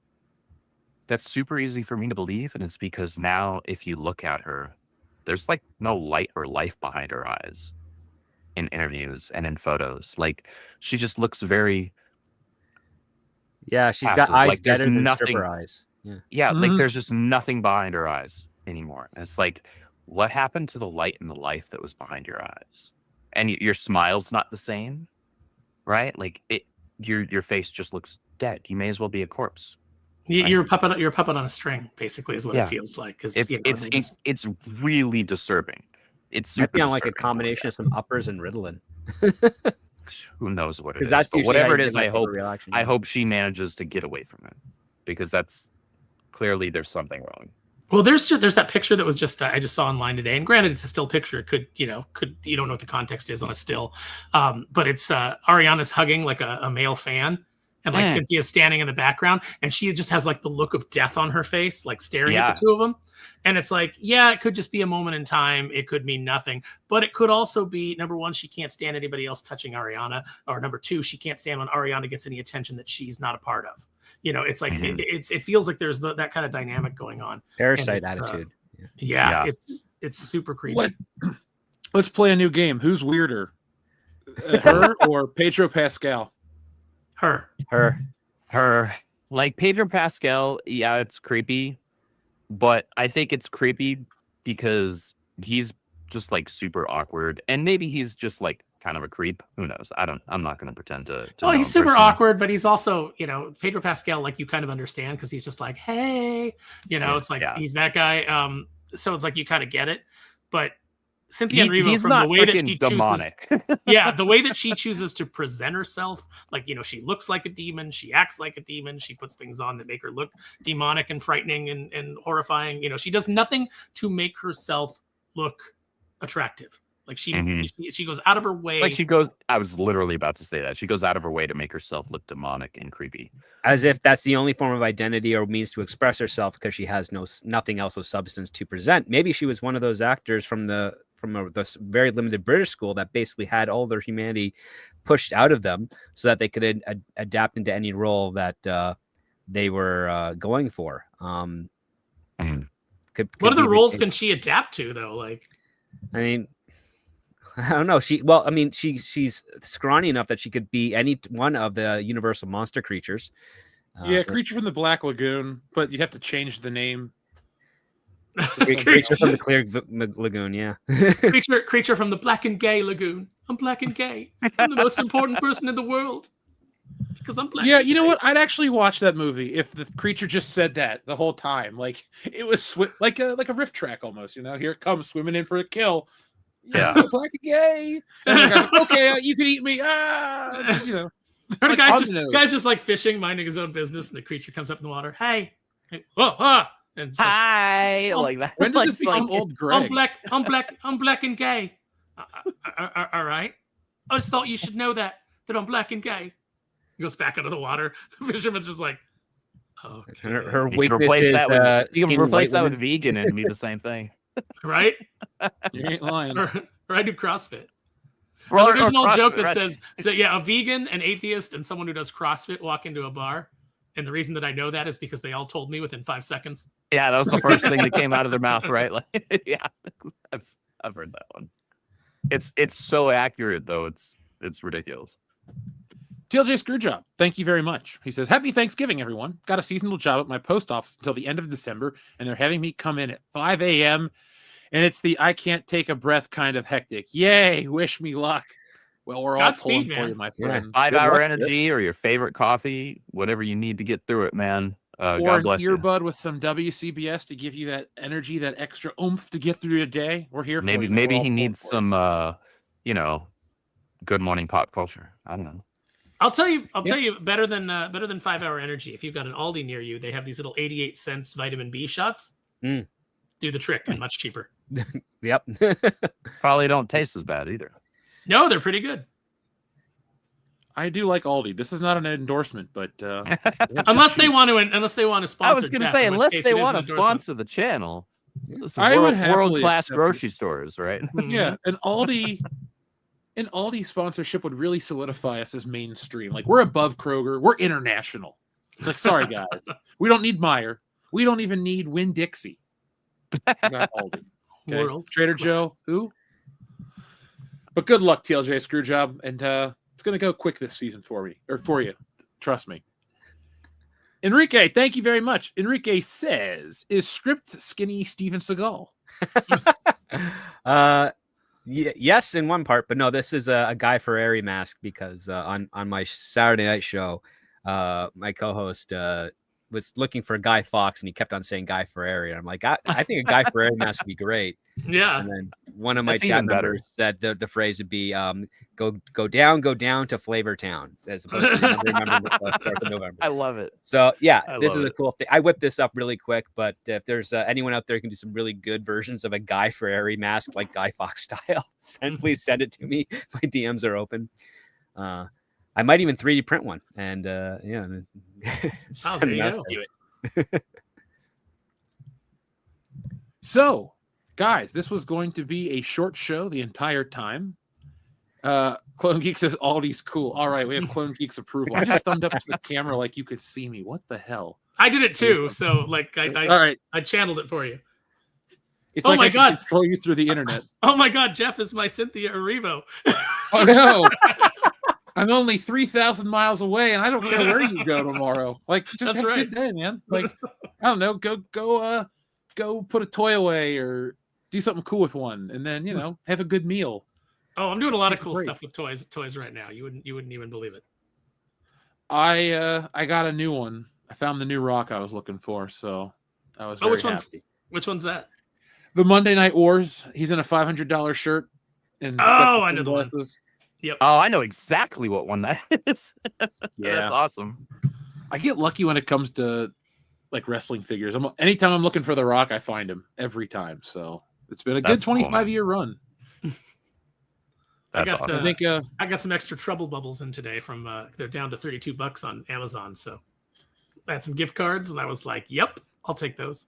super easy for me to believe, and it's because now if you look at her, there's like no light or life behind her eyes in interviews and in photos. Like she just looks very Yeah, she's passive. got eyes Like there's better than nothing. stripper eyes. Yeah. Yeah, Mhm. like there's just nothing behind her eyes anymore. And it's like, what happened to the light and the life that was behind your eyes? And your smile's not the same, right? Like your face just looks dead. You may as well be a corpse. You're a puppet. You're a puppet on a string, basically, is what Yeah. it feels like. Because It's really disturbing. It's Might super be on like a disturbing. combination of some uppers and Ritalin. Who knows what it 'Cause is? that's But usually how whatever you it get, is, like, I hope overreaction, I yeah. hope she manages to get away from it, because that's clearly there's something wrong. Well, there's that picture that was just I just saw online today, and granted, it's a still picture. It could you don't know what the context is on a still, but it's Ariana's hugging like a male fan, and like Cynthia's standing in the background, and she just has like the look of death on her face, like staring at the two of them. And it's like, yeah, it could just be a moment in time. It could mean nothing, but it could also be, number one, she can't stand anybody else touching Ariana, or number two, she can't stand when Ariana gets any attention that she's not a part of. It's like it feels like there's that kind of dynamic going on. Parasite attitude. Yeah, it's super creepy. Let's play a new game. Who's weirder, her or Pedro Pascal? Her. Like Pedro Pascal, yeah, it's creepy, but I think it's creepy because he's just like super awkward, and maybe he's just like kind of a creep. Who knows? I'm not going to pretend to. Well, know he's him super personally. awkward, but he's also, Pedro Pascal, like you kind of understand because he's just like, hey, it's like he's that guy. So it's like you kind of get it, but Cynthia Erivo, he's from not the way that freaking she demonic. chooses, the way that she chooses to present herself, like she looks like a demon, she acts like a demon, she puts things on that make her look demonic and frightening and horrifying. She does nothing to make herself look attractive. Like she goes out of her way. I was literally about to say that. She goes out of her way to make herself look demonic and creepy. As if that's the only form of identity or means to express herself, because she has nothing else of substance to present. Maybe she was one of those actors from the very limited British school that basically had all their humanity pushed out of them so that they could adapt into any role that they were going for. What other roles can she adapt to, though? Like, I mean, I don't know. She's scrawny enough that she could be any one of the Universal monster creatures. Creature from the Black Lagoon, but you have to change the name. Creature from the Clear Lagoon, yeah. creature from the Black and Gay Lagoon. I'm black and gay. I'm the most important person in the world because I'm black. Yeah, you know what? I'd actually watch that movie if the creature just said that the whole time. Like it was like a riff track almost. Here it comes, swimming in for a kill. Yeah, black and gay. And the guy's like, okay, you can eat me. The like, guy's just like fishing, minding his own business, and the creature comes up in the water. Hey, and hi, like that. When did this become old Greg? I'm black and gay. All right. I just thought you should know that I'm black and gay. He goes back into the water. The fisherman's just like, okay. Her you can replace that with vegan. vegan and be the same thing, right? You ain't lying. Or I do CrossFit. Or there's an old joke that right? says, a vegan, an atheist, and someone who does CrossFit walk into a bar. And the reason that I know that is because they all told me within 5 seconds. Yeah, that was the first thing that came out of their mouth, right? Like, yeah, I've heard that one. It's so accurate though. It's ridiculous. TLJ Screwjob, thank you very much. He says, happy Thanksgiving, everyone. Got a seasonal job at my post office until the end of December, and they're having me come in at 5 a.m. And it's the I can't take a breath kind of hectic. Yay, wish me luck. Well, we're all pulling for you, my friend. 5-hour energy or your favorite coffee, whatever you need to get through it, man. Or God bless an earbud with some WCBS to give you that energy, that extra oomph to get through your day. We're here for you. Maybe he needs some, good morning pop culture. I don't know. I'll tell you better than 5-hour energy. If you've got an Aldi near you, they have these little 88 cents vitamin B shots. Do the trick and much cheaper. Yep. Probably don't taste as bad either. No, they're pretty good. I do like Aldi. This is not an endorsement, but unless they want to sponsor. I was going to say, unless they want to sponsor the channel, world-class grocery stores, right? Yeah, an Aldi sponsorship would really solidify us as mainstream. Like we're above Kroger, we're international. It's like, sorry guys, we don't need Meijer, we don't even need Winn-Dixie. We got Aldi. Okay. World Trader class. Joe, who? But good luck, TLJ Screwjob, and it's gonna go quick this season for you. Trust me. Enrique, thank you very much. Enrique says, "Is script skinny Steven Seagal?" Yes, in one part, but no, this is a Guy Fieri mask because on my Saturday night show, my co-host was looking for Guy Fawkes and he kept on saying Guy Fieri. And I'm like, I think a Guy Fieri mask would be great. Yeah. And then one of my That's chat even better. members said the phrase would be go down to Flavor Town, as opposed to remember 4th of November. I love it. So yeah, I this love is a it. cool thing. I whipped this up really quick, but if there's anyone out there who can do some really good versions of a Guy Fieri mask, like Guy Fawkes style, please send it to me. My DMs are open. I might even 3D print one, and yeah. Oh, there you go. So, guys, this was going to be a short show the entire time. Clone Geek says Aldi's cool. All right, we have Clone Geek's approval. I just thumbed up to the camera like you could see me. What the hell? I did it too. So like All right. I channeled it for you. It's Oh like my I can God. control you through the internet. Oh my God, Jeff is my Cynthia Erivo. Oh no. I'm only 3,000 miles away, and I don't care where you go tomorrow. Like, just That's have a right. good day, man. Like, I don't know, go put a toy away or do something cool with one, and then have a good meal. Oh, I'm doing a lot of Take a cool break. stuff with toys right now. You wouldn't even believe it. I got a new one. I found the new rock I was looking for, so I was very happy. Which one's that? The Monday Night Wars. He's in a $500 shirt, and he's got I know the one. sunglasses. Yep. Oh, I know exactly what one that is. Yeah. That's awesome. I get lucky when it comes to like wrestling figures. Anytime I'm looking for the Rock, I find him every time. So it's been a good That's cool, 25-year run. That's got, awesome. I think I got some extra Trouble Bubbles in today from they're down to $32 on Amazon. So I had some gift cards and I was like, yep, I'll take those.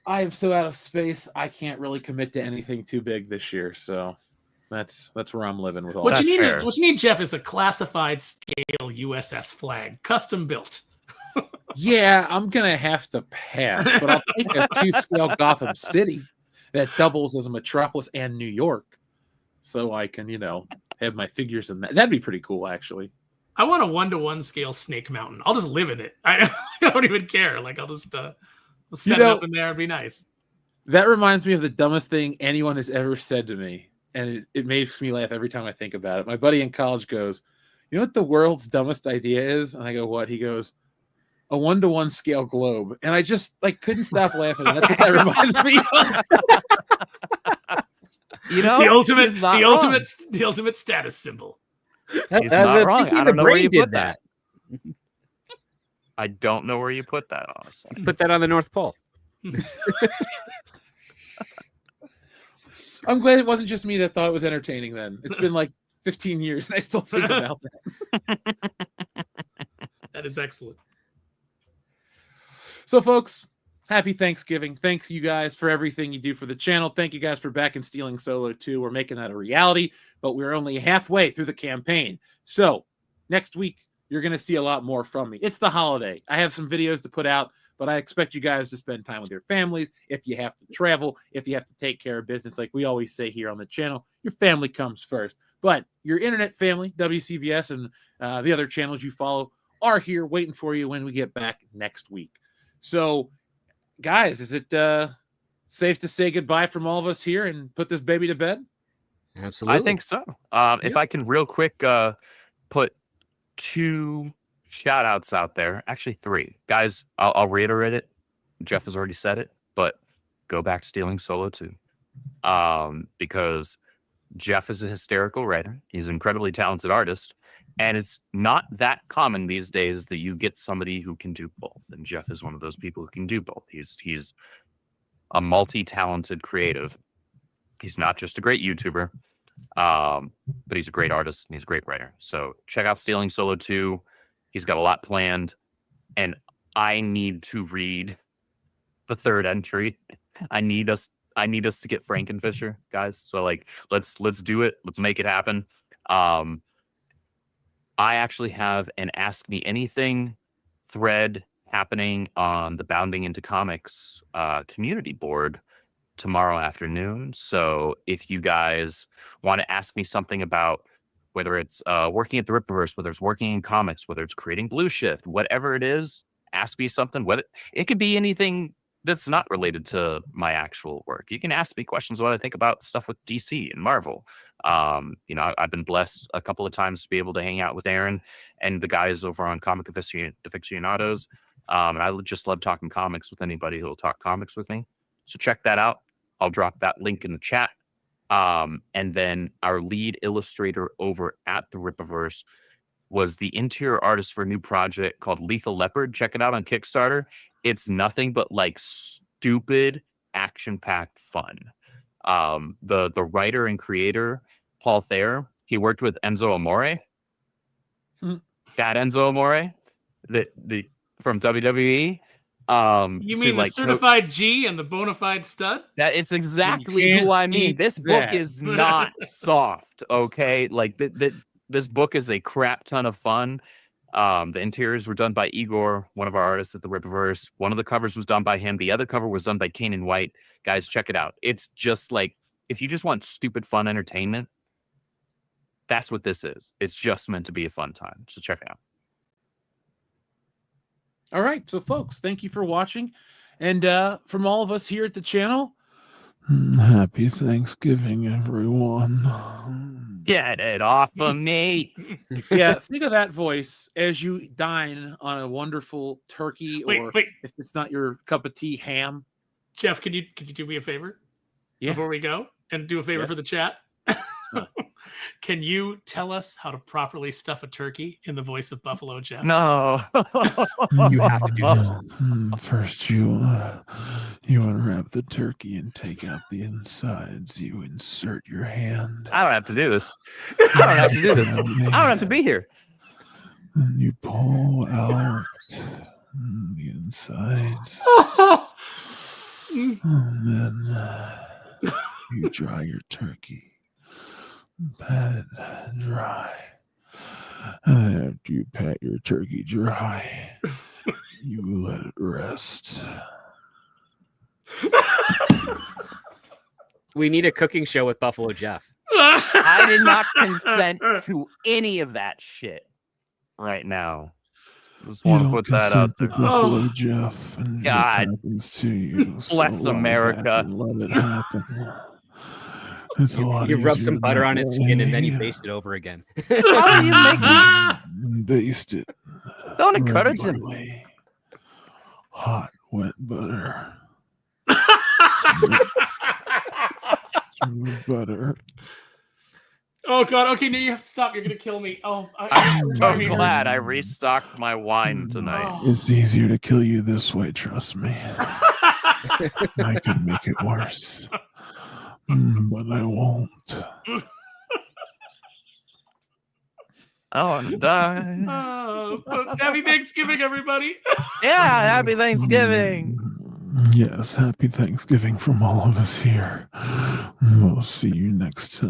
I am so out of space. I can't really commit to anything too big this year. So that's where I'm living with all What that. you fair. need, Jeff, is a classified scale USS flag, custom built. Yeah, I'm gonna have to pass, but I'll take a 2-scale Gotham City that doubles as a metropolis and New York, so I can have my figures in that. That'd be pretty cool, actually. I want a 1-to-1 scale Snake Mountain. I'll just live in it. I don't even care. Like I'll just set it up in there and be nice. That reminds me of the dumbest thing anyone has ever said to me, and it makes me laugh every time I think about it. My buddy in college goes, "You know what the world's dumbest idea is?" And I go, "What?" He goes, "A 1-to-1 scale globe." And I just couldn't stop laughing. And that's what that reminds me of. The ultimate status symbol. He's not wrong. I don't know where you put that. I don't know where you put that, honestly. Put that on the North Pole. I'm glad it wasn't just me that thought it was entertaining then. It's been like 15 years and I still think about that. That is excellent. So, folks, happy Thanksgiving. Thank you guys for everything you do for the channel. Thank you guys for back and Stealing Solo 2. We're making that a reality, but we're only halfway through the campaign. So, next week, you're going to see a lot more from me. It's the holiday. I have some videos to put out, but I expect you guys to spend time with your families. If you have to travel, if you have to take care of business, like we always say here on the channel, your family comes first. But your internet family, WCBS, and the other channels you follow are here waiting for you when we get back next week. So, guys, is it safe to say goodbye from all of us here and put this baby to bed? Absolutely. I think so. If I can real quick put 2 shout outs out there, actually 3. Guys, I'll reiterate it. Jeff has already said it, but go back to Stealing Solo 2. Because Jeff is a hysterical writer. He's an incredibly talented artist. And it's not that common these days that you get somebody who can do both. And Jeff is one of those people who can do both. He's a multi-talented creative. He's not just a great YouTuber, but he's a great artist and he's a great writer. So check out Stealing Solo 2. He's got a lot planned. And I need to read the 3rd entry. I need us to get Frankenfisher, guys. So let's do it. Let's make it happen. I actually have an Ask Me Anything thread happening on the Bounding into Comics community board tomorrow afternoon. So if you guys want to ask me something about whether it's working at the Rippaverse, whether it's working in comics, whether it's creating Blue Shift, whatever it is, ask me something. Whether it could be anything that's not related to my actual work. You can ask me questions what I think about stuff with DC and Marvel. I've been blessed a couple of times to be able to hang out with Aaron and the guys over on Comic Aficionados. And I just love talking comics with anybody who will talk comics with me. So check that out. I'll drop that link in the chat. And then our lead illustrator over at the Rippaverse was the interior artist for a new project called Lethal Leopard. Check it out on Kickstarter. It's nothing but like stupid, action-packed fun. The writer and creator, Paul Thayer, he worked with Enzo Amore. That Enzo Amore, the from WWE. You mean the certified G and the bona fide stud? That is exactly who I mean. This book is not soft, okay? Like this book is a crap ton of fun. The interiors were done by Igor, one of our artists at the Rippaverse. One of the covers was done by him. The other cover was done by Kanan White. Guys, check it out. It's just like, if you just want stupid fun entertainment, that's what this is. It's just meant to be a fun time. So check it out. All right, so folks, thank you for watching. And from all of us here at the channel, happy Thanksgiving, everyone. Get it off of me. Yeah, think of that voice as you dine on a wonderful turkey, or if it's not your cup of tea, ham. Jeff, can you do me a favor before we go and do a favor for the chat? Can you tell us how to properly stuff a turkey in the voice of Buffalo Jeff? No. You have to do this. First, you unwrap the turkey and take out the insides. You insert your hand. I don't have to do this. I don't have to do this. I don't have to be here. And you pull out the insides. And then you dry your turkey. Pat it dry. And after you pat your turkey dry, you let it rest. We need a cooking show with Buffalo Jeff. I did not consent to any of that shit right now. Just want to put that out there. Buffalo Jeff, and it just happens to you. Bless America. Let it happen. It's a lot. You rub some butter on its skin and then you baste it over again. How do you make it? Baste it. Don't encourage him. Hot, wet butter. Smooth butter. Oh God! Okay, now you have to stop. You're gonna kill me. Oh, I'm so glad I restocked my wine tonight. It's easier to kill you this way. Trust me. I could make it worse. But I won't. Oh, die. Happy Thanksgiving, everybody. Yeah, happy Thanksgiving. Yes, happy Thanksgiving from all of us here. We'll see you next time.